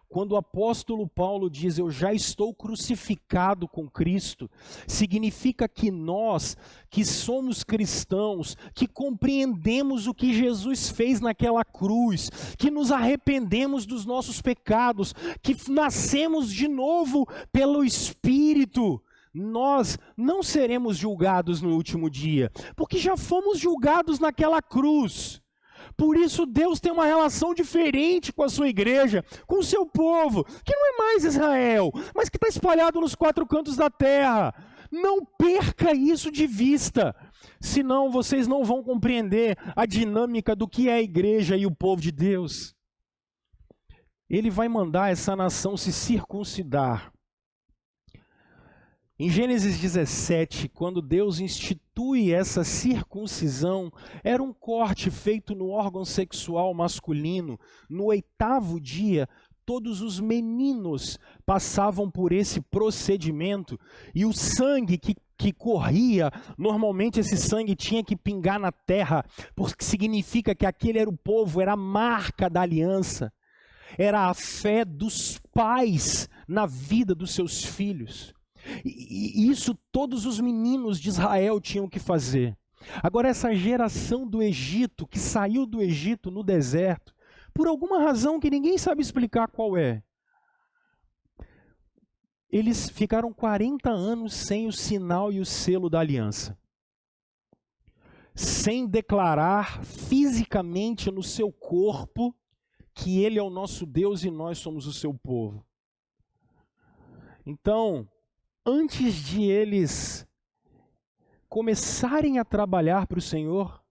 Quando o apóstolo Paulo diz, eu já estou crucificado com Cristo, significa que nós, que somos cristãos, que compreendemos o que Jesus fez naquela cruz, que nos arrependemos dos nossos pecados, que nascemos de novo pelo Espírito, nós não seremos julgados no último dia, porque já fomos julgados naquela cruz. Por isso Deus tem uma relação diferente com a sua igreja, com o seu povo, que não é mais Israel, mas que está espalhado nos 4 cantos da terra. Não perca isso de vista, senão vocês não vão compreender a dinâmica do que é a igreja e o povo de Deus. Ele vai mandar essa nação se circuncidar. Em Gênesis 17, quando Deus institui essa circuncisão, era um corte feito no órgão sexual masculino. No 8º dia, todos os meninos passavam por esse procedimento e o sangue que corria, normalmente esse sangue tinha que pingar na terra, porque significa que aquele era o povo, era a marca da aliança. Era a fé dos pais na vida dos seus filhos. E isso todos os meninos de Israel tinham que fazer. Agora essa geração do Egito, que saiu do Egito no deserto, por alguma razão que ninguém sabe explicar qual é, eles ficaram 40 anos sem o sinal e o selo da aliança. Sem declarar fisicamente no seu corpo que Ele é o nosso Deus e nós somos o seu povo. Então, antes de eles começarem a trabalhar para o Senhor,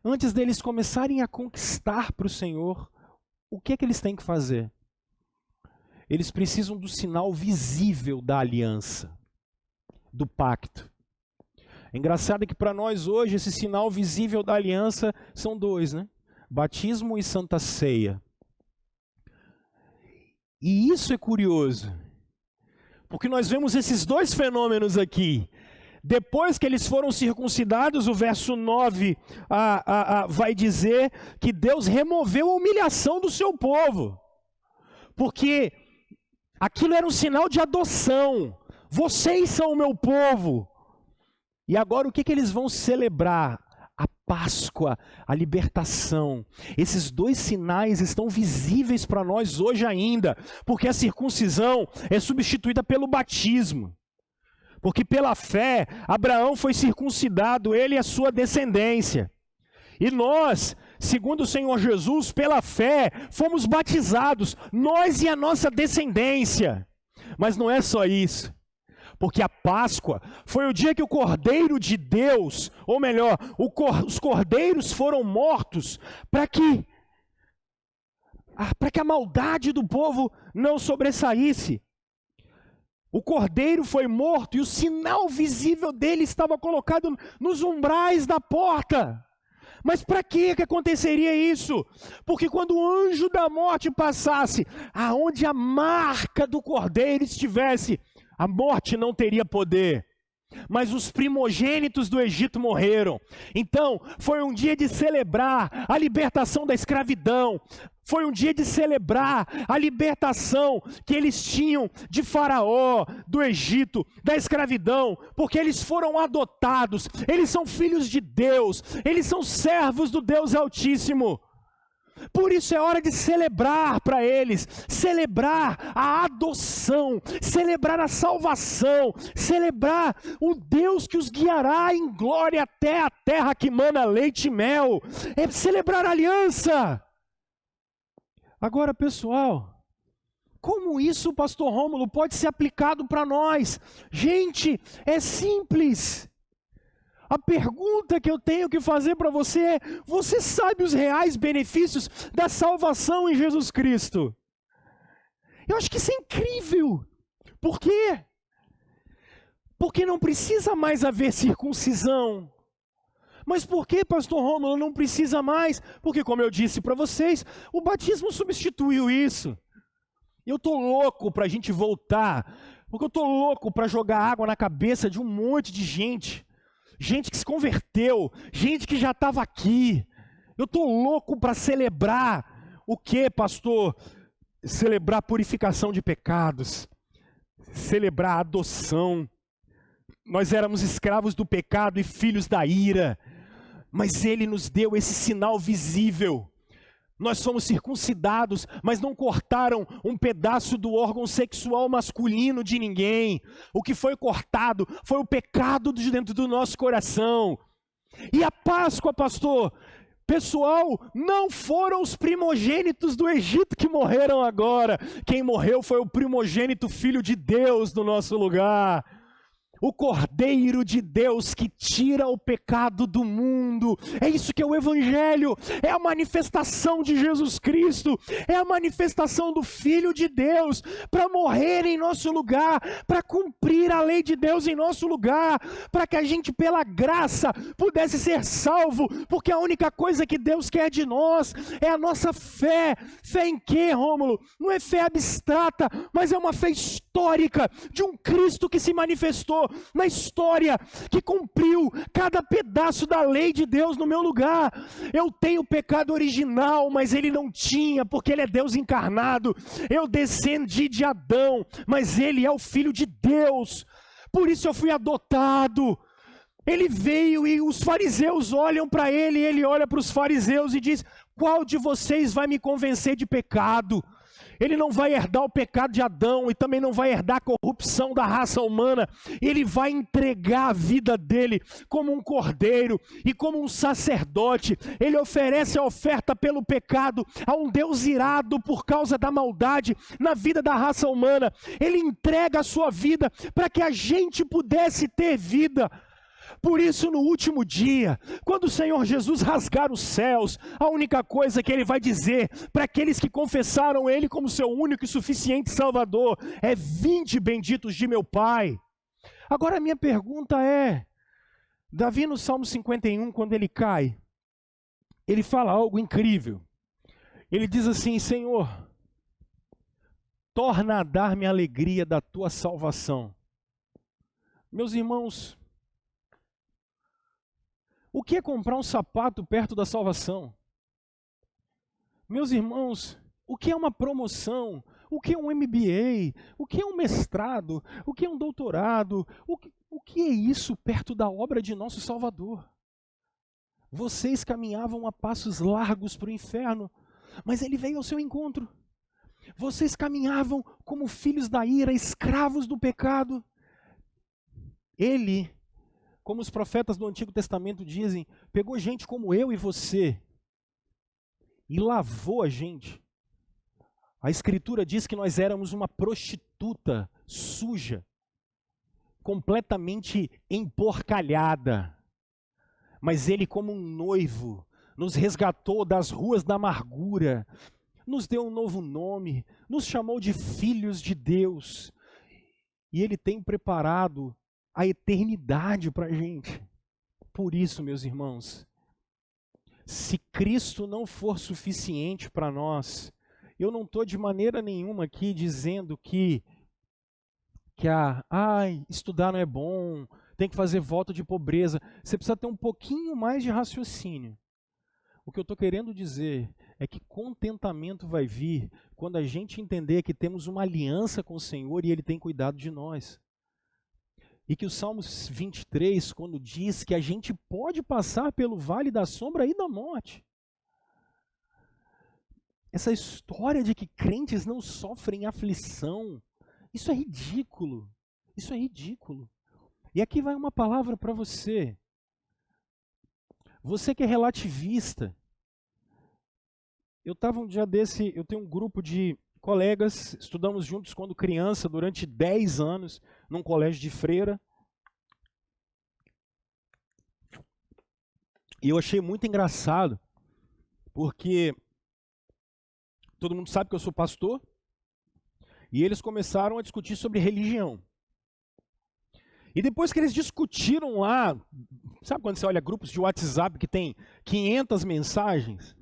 antes deles começarem a conquistar para o Senhor, o que é que eles têm que fazer? Eles precisam do sinal visível da aliança, do pacto. É engraçado que para nós hoje esse sinal visível da aliança são 2, né? Batismo e Santa Ceia. E isso é curioso. Porque nós vemos esses 2 fenômenos aqui. Depois que eles foram circuncidados, o verso 9 vai dizer que Deus removeu a humilhação do seu povo. Porque aquilo era um sinal de adoção. Vocês são o meu povo. E agora o que eles vão celebrar? A Páscoa, a libertação. Esses 2 sinais estão visíveis para nós hoje ainda, porque a circuncisão é substituída pelo batismo. Porque pela fé, Abraão foi circuncidado, ele e a sua descendência. E nós, segundo o Senhor Jesus, pela fé, fomos batizados, nós e a nossa descendência. Mas não é só isso. Porque a Páscoa foi o dia que o Cordeiro de Deus, ou melhor, os cordeiros foram mortos para que a maldade do povo não sobressaísse. O Cordeiro foi morto e o sinal visível dele estava colocado nos umbrais da porta. Mas para que aconteceria isso? Porque quando o anjo da morte passasse, aonde a marca do cordeiro estivesse, a morte não teria poder. Mas os primogênitos do Egito morreram. Então, foi um dia de celebrar a libertação da escravidão. Foi um dia de celebrar a libertação que eles tinham de Faraó, do Egito, da escravidão, porque eles foram adotados, eles são filhos de Deus, eles são servos do Deus Altíssimo. Por isso é hora de celebrar para eles, celebrar a adoção, celebrar a salvação, celebrar o Deus que os guiará em glória até a terra que mana leite e mel, é celebrar a aliança. Agora, pessoal, como isso, pastor Rômulo, pode ser aplicado para nós? Gente, é simples. A pergunta que eu tenho que fazer para você é: você sabe os reais benefícios da salvação em Jesus Cristo? Eu acho que isso é incrível. Por quê? Porque não precisa mais haver circuncisão. Mas por que, pastor Rômulo, não precisa mais? Porque, como eu disse para vocês, o batismo substituiu isso. Eu estou louco para a gente voltar, porque eu estou louco para jogar água na cabeça de um monte de gente. Gente que se converteu, gente que já estava aqui. Eu estou louco para celebrar o que, pastor? Celebrar a purificação de pecados, celebrar a adoção. Nós éramos escravos do pecado e filhos da ira, mas Ele nos deu esse sinal visível. Nós somos circuncidados, mas não cortaram um pedaço do órgão sexual masculino de ninguém. O que foi cortado foi o pecado de dentro do nosso coração. E a Páscoa, pastor, pessoal, não foram os primogênitos do Egito que morreram agora. Quem morreu foi o primogênito Filho de Deus no nosso lugar. O Cordeiro de Deus que tira o pecado do mundo. É isso que é o Evangelho. É a manifestação de Jesus Cristo. É a manifestação do Filho de Deus para morrer em nosso lugar, para cumprir a lei de Deus em nosso lugar, para que a gente, pela graça, pudesse ser salvo, porque a única coisa que Deus quer de nós é a nossa fé. Fé em quê, Rômulo? Não é fé abstrata, mas é uma fé histórica de um Cristo que se manifestou na história, que cumpriu cada pedaço da lei de Deus no meu lugar. Eu tenho o pecado original, mas ele não tinha, porque ele é Deus encarnado. Eu descendi de Adão, mas ele é o Filho de Deus. Por isso eu fui adotado. Ele veio e os fariseus olham para ele, e ele olha para os fariseus e diz: qual de vocês vai me convencer de pecado? Ele não vai herdar o pecado de Adão e também não vai herdar a corrupção da raça humana. Ele vai entregar a vida dele como um cordeiro e como um sacerdote. Ele oferece a oferta pelo pecado a um Deus irado por causa da maldade na vida da raça humana. Ele entrega a sua vida para que a gente pudesse ter vida. Por isso, no último dia, quando o Senhor Jesus rasgar os céus, a única coisa que Ele vai dizer para aqueles que confessaram Ele como seu único e suficiente Salvador é: vinde benditos de meu Pai. Agora a minha pergunta é, Davi no Salmo 51, quando ele cai, ele fala algo incrível. Ele diz assim: Senhor, torna a dar-me a alegria da tua salvação. Meus irmãos, o que é comprar um sapato perto da salvação? Meus irmãos, o que é uma promoção? O que é um MBA? O que é um mestrado? O que é um doutorado? O que é isso perto da obra de nosso Salvador? Vocês caminhavam a passos largos para o inferno, mas Ele veio ao seu encontro. Vocês caminhavam como filhos da ira, escravos do pecado. Ele, como os profetas do Antigo Testamento dizem, pegou gente como eu e você e lavou a gente. A Escritura diz que nós éramos uma prostituta suja, completamente emporcalhada. Mas Ele, como um noivo, nos resgatou das ruas da amargura, nos deu um novo nome, nos chamou de filhos de Deus. E Ele tem preparado a eternidade para a gente. Por isso, meus irmãos, Se Cristo não for suficiente para nós, eu não estou de maneira nenhuma aqui dizendo que estudar não é bom, tem que fazer voto de pobreza. Você precisa ter um pouquinho mais de raciocínio. O que eu estou querendo dizer é que contentamento vai vir quando a gente entender que temos uma aliança com o Senhor e Ele tem cuidado de nós. E que o Salmos 23, quando diz que a gente pode passar pelo vale da sombra e da morte. Essa história de que crentes não sofrem aflição, isso é ridículo. Isso é ridículo. E aqui vai uma palavra para você. Você que é relativista. Eu estava um dia desse, eu tenho um grupo de colegas, estudamos juntos quando criança, durante 10 anos, num colégio de freira. E eu achei muito engraçado, porque todo mundo sabe que eu sou pastor, e eles começaram a discutir sobre religião. E depois que eles discutiram lá, sabe quando você olha grupos de WhatsApp que tem 500 mensagens?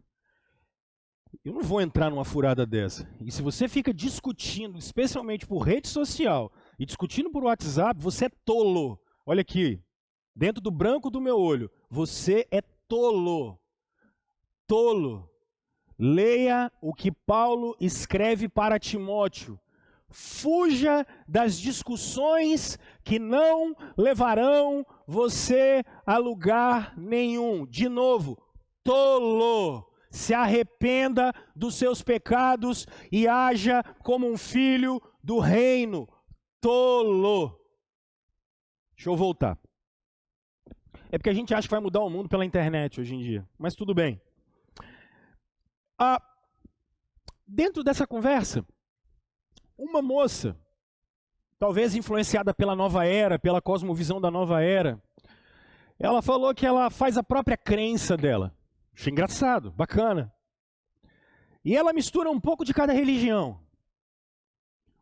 Eu não vou entrar numa furada dessa. E se você fica discutindo, especialmente por rede social, e discutindo por WhatsApp, você é tolo. Olha aqui, dentro do branco do meu olho, você é tolo. Tolo. Leia o que Paulo escreve para Timóteo. Fuja das discussões que não levarão você a lugar nenhum. De novo, tolo. Se arrependa dos seus pecados e haja como um filho do reino. Tolo. Deixa eu voltar. É porque a gente acha que vai mudar o mundo pela internet hoje em dia. Mas tudo bem. Dentro dessa conversa, uma moça, talvez influenciada pela nova era, pela cosmovisão da nova era, ela falou que ela faz a própria crença dela. Achei engraçado, bacana. E ela mistura um pouco de cada religião.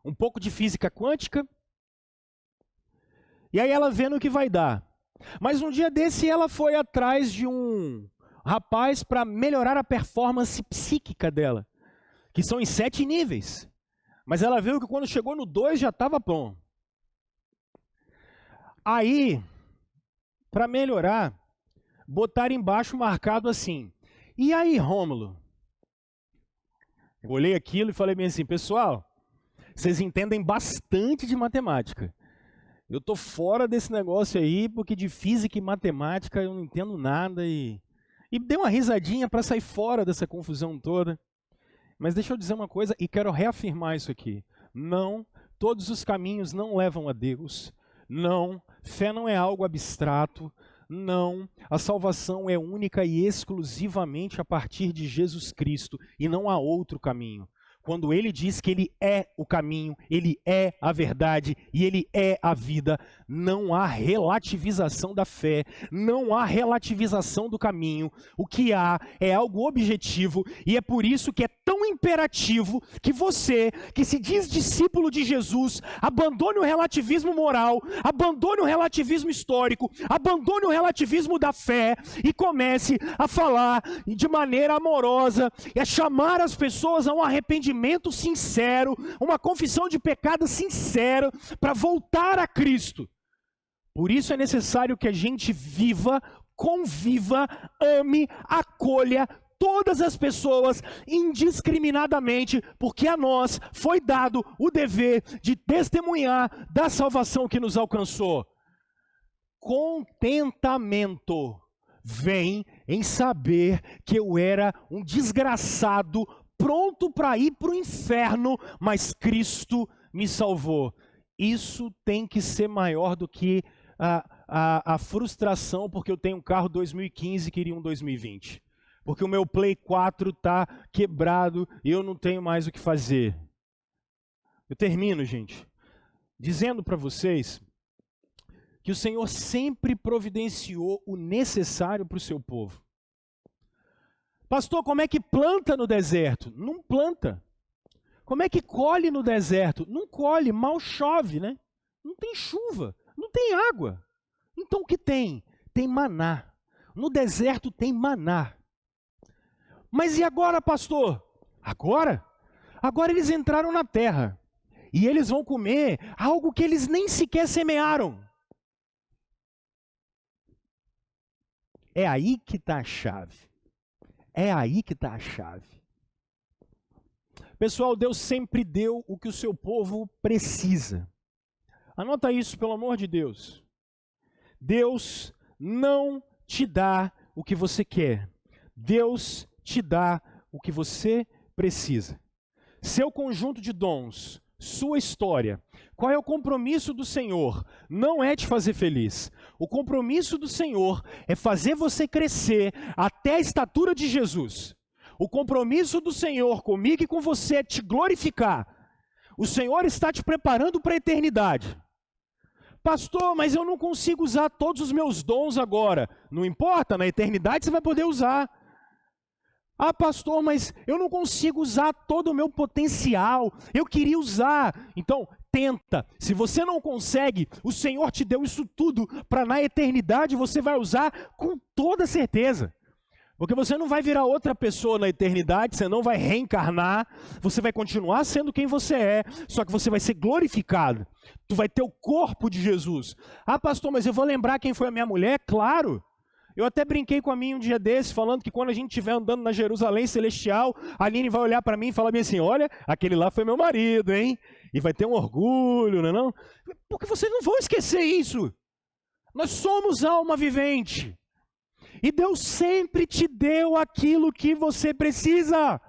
Um pouco de física quântica. E aí ela vê no que vai dar. Mas um dia desse ela foi atrás de um rapaz para melhorar a performance psíquica dela. Que são em 7 níveis. Mas ela viu que quando chegou no 2 já estava bom. Aí, para melhorar, botaram embaixo marcado assim. E aí, Rômulo? Eu olhei aquilo e falei bem assim, pessoal, vocês entendem bastante de matemática. Eu estou fora desse negócio aí, porque de física e matemática eu não entendo nada. E dei uma risadinha para sair fora dessa confusão toda. Mas deixa eu dizer uma coisa e quero reafirmar isso aqui. Não, todos os caminhos não levam a Deus. Não, fé não é algo abstrato. Não, a salvação é única e exclusivamente a partir de Jesus Cristo e não há outro caminho. Quando ele diz que ele é o caminho, ele é a verdade e ele é a vida, não há relativização da fé, não há relativização do caminho. O que há é algo objetivo e é por isso que é tão imperativo que você, que se diz discípulo de Jesus, abandone o relativismo moral, abandone o relativismo histórico, abandone o relativismo da fé e comece a falar de maneira amorosa e a chamar as pessoas a um arrependimento sincero, uma confissão de pecado sincera para voltar a Cristo. Por isso é necessário que a gente viva, conviva, ame, acolha todas as pessoas indiscriminadamente, porque a nós foi dado o dever de testemunhar da salvação que nos alcançou. Contentamento vem em saber que eu era um desgraçado, pronto para ir para o inferno, mas Cristo me salvou. Isso tem que ser maior do que a frustração porque eu tenho um carro 2015 e queria um 2020. Porque o meu Play 4 está quebrado e eu não tenho mais o que fazer. Eu termino, gente, dizendo para vocês que o Senhor sempre providenciou o necessário para o seu povo. Pastor, como é que planta no deserto? Não planta. Como é que colhe no deserto? Não colhe, mal chove, né? Não tem chuva, não tem água. Então o que tem? Tem maná. No deserto tem maná. Mas e agora, pastor? Agora? Agora eles entraram na terra. E eles vão comer algo que eles nem sequer semearam. É aí que está a chave. É aí que está a chave. Pessoal, Deus sempre deu o que o seu povo precisa. Anota isso, pelo amor de Deus. Deus não te dá o que você quer. Deus te dá o que você precisa. Seu conjunto de dons, sua história. Qual é o compromisso do Senhor? Não é te fazer feliz. O compromisso do Senhor é fazer você crescer até a estatura de Jesus. O compromisso do Senhor comigo e com você é te glorificar. O Senhor está te preparando para a eternidade. Pastor, mas eu não consigo usar todos os meus dons agora. Não importa, na eternidade você vai poder usar. Ah, pastor, mas eu não consigo usar todo o meu potencial. Eu queria usar. Então, tenta. Se você não consegue, o Senhor te deu isso tudo para na eternidade você vai usar com toda certeza. Porque você não vai virar outra pessoa na eternidade, você não vai reencarnar, você vai continuar sendo quem você é, só que você vai ser glorificado. Tu vai ter o corpo de Jesus. Ah, pastor, mas eu vou lembrar quem foi a minha mulher? Claro. Eu até brinquei com a minha um dia desse, falando que quando a gente estiver andando na Jerusalém Celestial, a Aline vai olhar para mim e falar bem assim, olha, aquele lá foi meu marido, hein? E vai ter um orgulho, não é não? Porque vocês não vão esquecer isso. Nós somos alma vivente. E Deus sempre te deu aquilo que você precisa.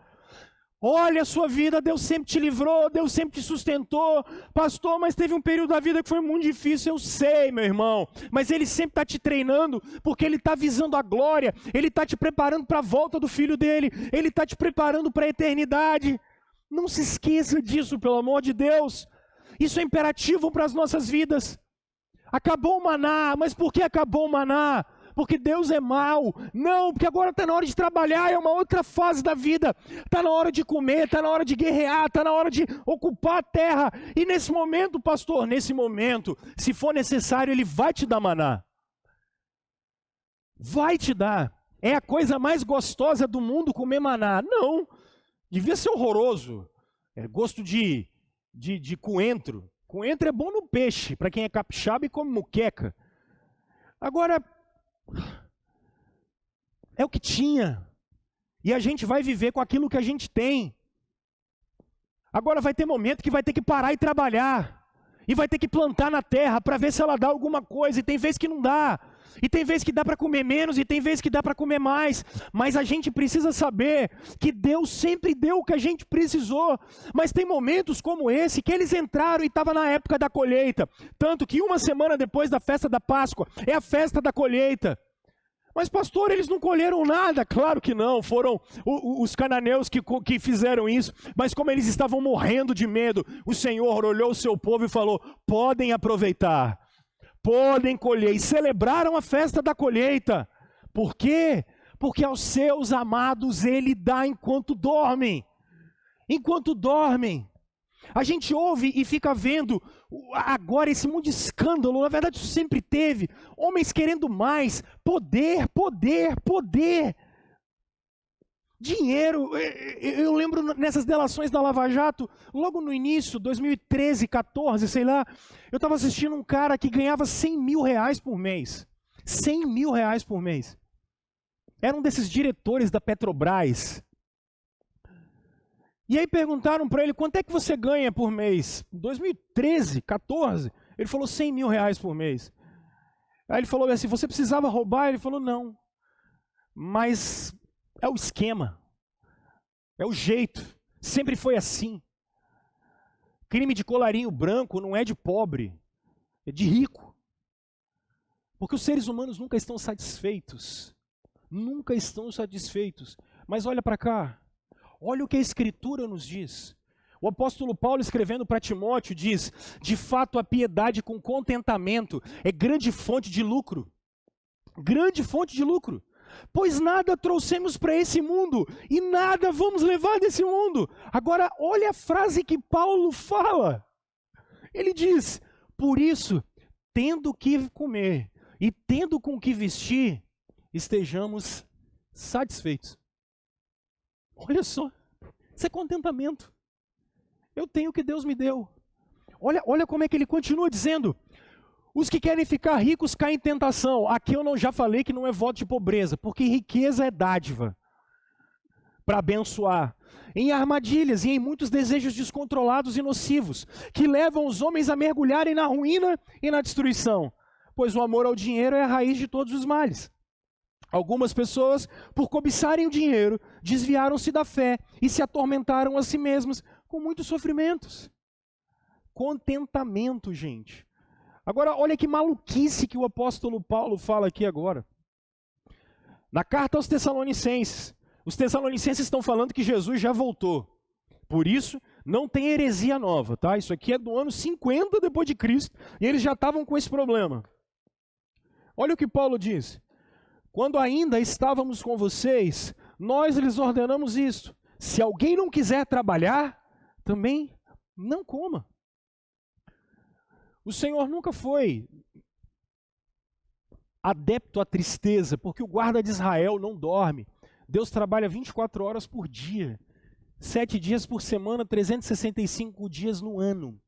Olha a sua vida, Deus sempre te livrou, Deus sempre te sustentou. Pastor, mas teve um período da vida que foi muito difícil, eu sei, meu irmão. Mas Ele sempre está te treinando, porque Ele está visando a glória. Ele está te preparando para a volta do Filho dEle. Ele está te preparando para a eternidade. Não se esqueça disso, pelo amor de Deus. Isso é imperativo para as nossas vidas. Acabou o maná, mas por que acabou o maná? Porque Deus é mau. Não, porque agora está na hora de trabalhar, é uma outra fase da vida. Está na hora de comer, está na hora de guerrear, está na hora de ocupar a terra. E nesse momento, pastor, nesse momento, se for necessário, Ele vai te dar maná. Vai te dar. É a coisa mais gostosa do mundo comer maná. Não, devia ser horroroso. É gosto de coentro. Coentro é bom no peixe, para quem é capixaba e come muqueca. Agora, é o que tinha. E a gente vai viver com aquilo que a gente tem. Agora vai ter momento que vai ter que parar e trabalhar. E vai ter que plantar na terra para ver se ela dá alguma coisa. E tem vezes que não dá. E tem vezes que dá para comer menos e tem vezes que dá para comer mais. Mas a gente precisa saber que Deus sempre deu o que a gente precisou. Mas tem momentos como esse que eles entraram e estava na época da colheita. Tanto que uma semana depois da festa da Páscoa é a festa da colheita. Mas pastor, eles não colheram nada? Claro que não, foram os cananeus que fizeram isso. Mas como eles estavam morrendo de medo, o Senhor olhou o seu povo e falou, podem aproveitar. Podem colher, e celebraram a festa da colheita. Por quê? Porque aos seus amados Ele dá enquanto dormem. Enquanto dormem. A gente ouve e fica vendo agora esse mundo de escândalo. Na verdade isso sempre teve. Homens querendo mais. Poder, poder, poder. Dinheiro. Eu lembro nessas delações da Lava Jato, logo no início, 2013, 14, sei lá, eu estava assistindo um cara que ganhava 100 mil reais por mês. 100 mil reais por mês. Era um desses diretores da Petrobras. E aí perguntaram para ele, quanto é que você ganha por mês? 2013, 14, ele falou 100 mil reais por mês. Aí ele falou assim, você precisava roubar? Ele falou, não. Mas é o esquema, é o jeito, sempre foi assim. Crime de colarinho branco não é de pobre, é de rico. Porque os seres humanos nunca estão satisfeitos. Nunca estão satisfeitos. Mas olha para cá. Olha o que a Escritura nos diz. O apóstolo Paulo, escrevendo para Timóteo, diz, de fato a piedade com contentamento é grande fonte de lucro. Grande fonte de lucro. Pois nada trouxemos para esse mundo e nada vamos levar desse mundo. Agora, olha a frase que Paulo fala. Ele diz, por isso, tendo o que comer e tendo com o que vestir, estejamos satisfeitos. Olha só, isso é contentamento. Eu tenho o que Deus me deu. Olha como é que ele continua dizendo. Os que querem ficar ricos caem em tentação. Aqui eu já falei que não é voto de pobreza, porque riqueza é dádiva para abençoar. Em armadilhas e em muitos desejos descontrolados e nocivos, que levam os homens a mergulharem na ruína e na destruição. Pois o amor ao dinheiro é a raiz de todos os males. Algumas pessoas, por cobiçarem o dinheiro, desviaram-se da fé e se atormentaram a si mesmas com muitos sofrimentos. Contentamento, gente. Agora, olha que maluquice que o apóstolo Paulo fala aqui agora. Na carta aos Tessalonicenses, os Tessalonicenses estão falando que Jesus já voltou. Por isso, não tem heresia nova, tá? Isso aqui é do ano 50 depois de Cristo, e eles já estavam com esse problema. Olha o que Paulo diz. Quando ainda estávamos com vocês, nós lhes ordenamos isto. Se alguém não quiser trabalhar, também não coma. O Senhor nunca foi adepto à tristeza, porque o guarda de Israel não dorme. Deus trabalha 24 horas por dia, 7 dias por semana, 365 dias no ano.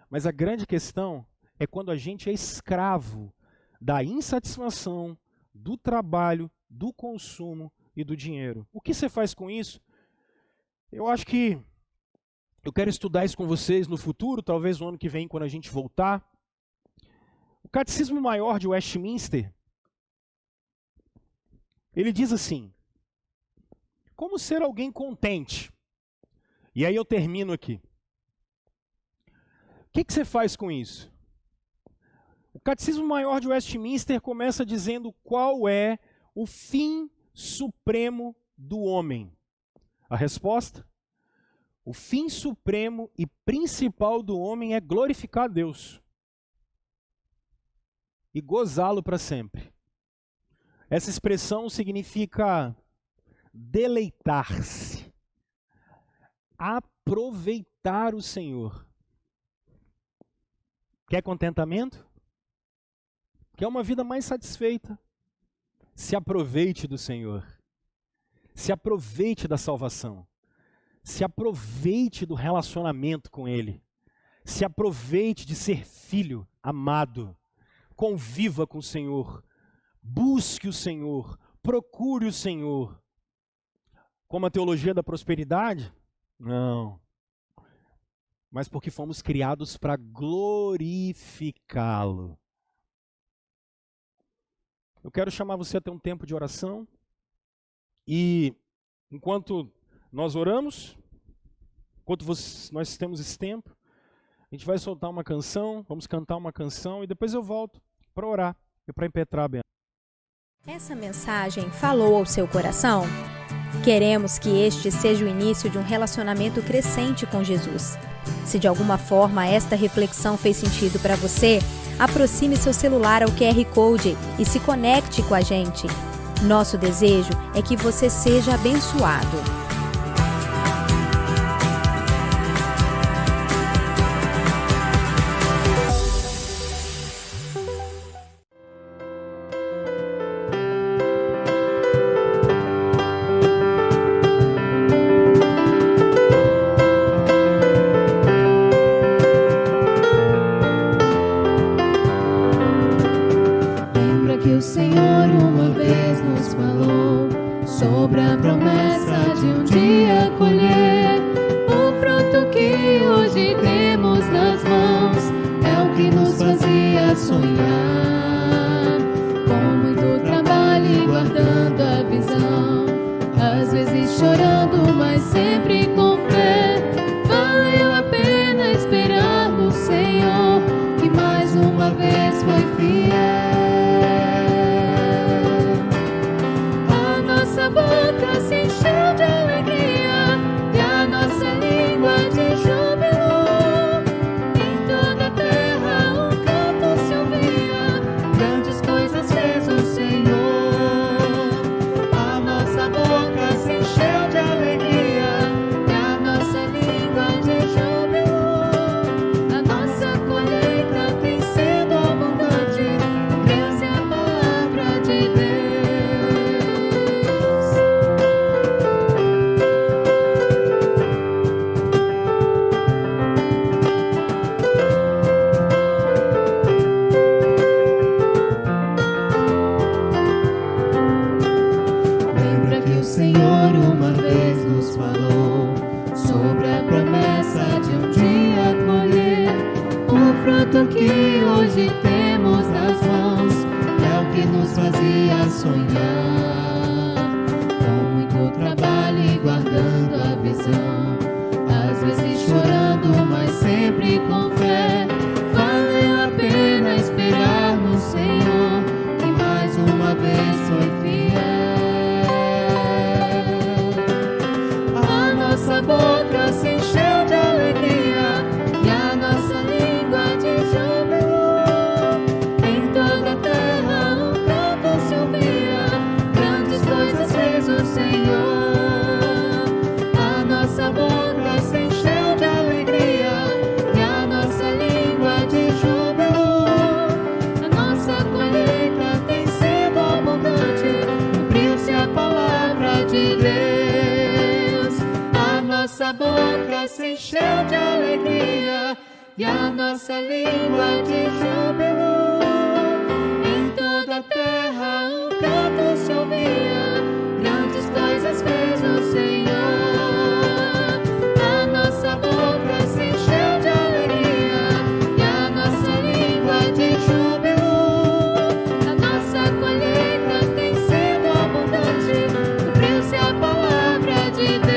Mas a grande questão é quando a gente é escravo da insatisfação, do trabalho, do consumo e do dinheiro. O que você faz com isso? Eu acho que eu quero estudar isso com vocês no futuro, talvez no ano que vem, quando a gente voltar. O Catecismo Maior de Westminster, ele diz assim, como ser alguém contente? E aí eu termino aqui. O que você faz com isso? O Catecismo Maior de Westminster começa dizendo qual é o fim supremo do homem. A resposta? O fim supremo e principal do homem é glorificar a Deus e gozá-lo para sempre. Essa expressão significa deleitar-se, aproveitar o Senhor. Quer contentamento? Quer uma vida mais satisfeita? Se aproveite do Senhor. Se aproveite da salvação. Se aproveite do relacionamento com Ele. Se aproveite de ser filho amado. Conviva com o Senhor. Busque o Senhor. Procure o Senhor. Como a teologia da prosperidade? Não. Mas porque fomos criados para glorificá-lo. Eu quero chamar você a ter um tempo de oração. E enquanto nós oramos, enquanto nós temos esse tempo, a gente vai soltar uma canção, vamos cantar uma canção e depois eu volto para orar e para impetrar a benção.
Essa mensagem falou ao seu coração? Queremos que este seja o início de um relacionamento crescente com Jesus. Se de alguma forma esta reflexão fez sentido para você, aproxime seu celular ao QR Code e se conecte com a gente. Nosso desejo é que você seja abençoado.
do Senhor. A nossa boca se encheu de alegria e a nossa língua de júbilo. A nossa colheita tem sido abundante, cumpriu-se a palavra de Deus. A nossa boca se encheu de alegria e a nossa língua de júbilo. Em toda a terra um canto se ouvia, grandes coisas fez o Senhor. A nossa boca se encheu de alegria e a nossa língua de júbilo. A nossa colheita tem sido abundante, cumpriu-se a palavra de Deus.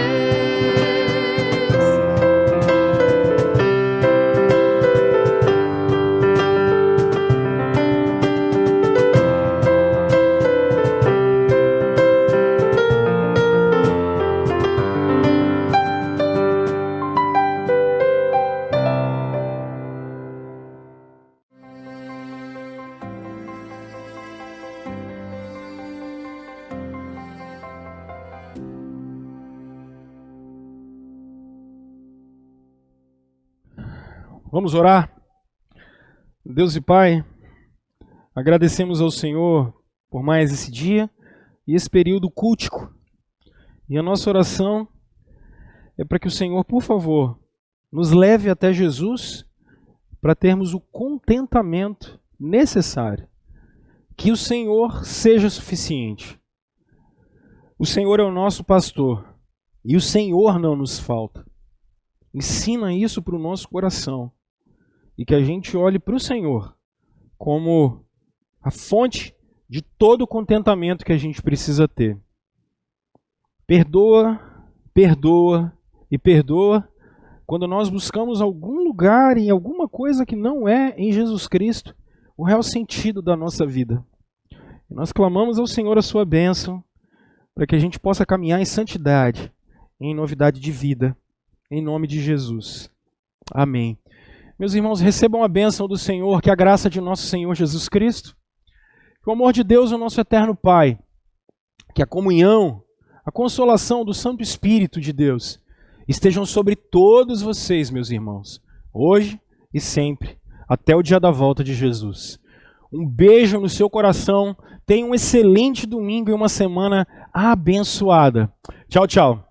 Vamos orar? Deus e Pai, agradecemos ao Senhor por mais esse dia e esse período cultico. E a nossa oração é para que o Senhor, por favor, nos leve até Jesus para termos o contentamento necessário. Que o Senhor seja suficiente. O Senhor é o nosso pastor e o Senhor não nos falta. Ensina isso para o nosso coração e que a gente olhe para o Senhor como a fonte de todo o contentamento que a gente precisa ter. Perdoa, perdoa e perdoa quando nós buscamos algum lugar em alguma coisa que não é em Jesus Cristo o real sentido da nossa vida. E nós clamamos ao Senhor a sua bênção para que a gente possa caminhar em santidade, em novidade de vida, em nome de Jesus. Amém. Meus irmãos, recebam a bênção do Senhor, que a graça de nosso Senhor Jesus Cristo, que o amor de Deus, o nosso eterno Pai, que a comunhão, a consolação do Santo Espírito de Deus estejam sobre todos vocês, meus irmãos, hoje e sempre, até o dia da volta de Jesus. Um beijo no seu coração, tenha um excelente domingo e uma semana abençoada. Tchau, tchau.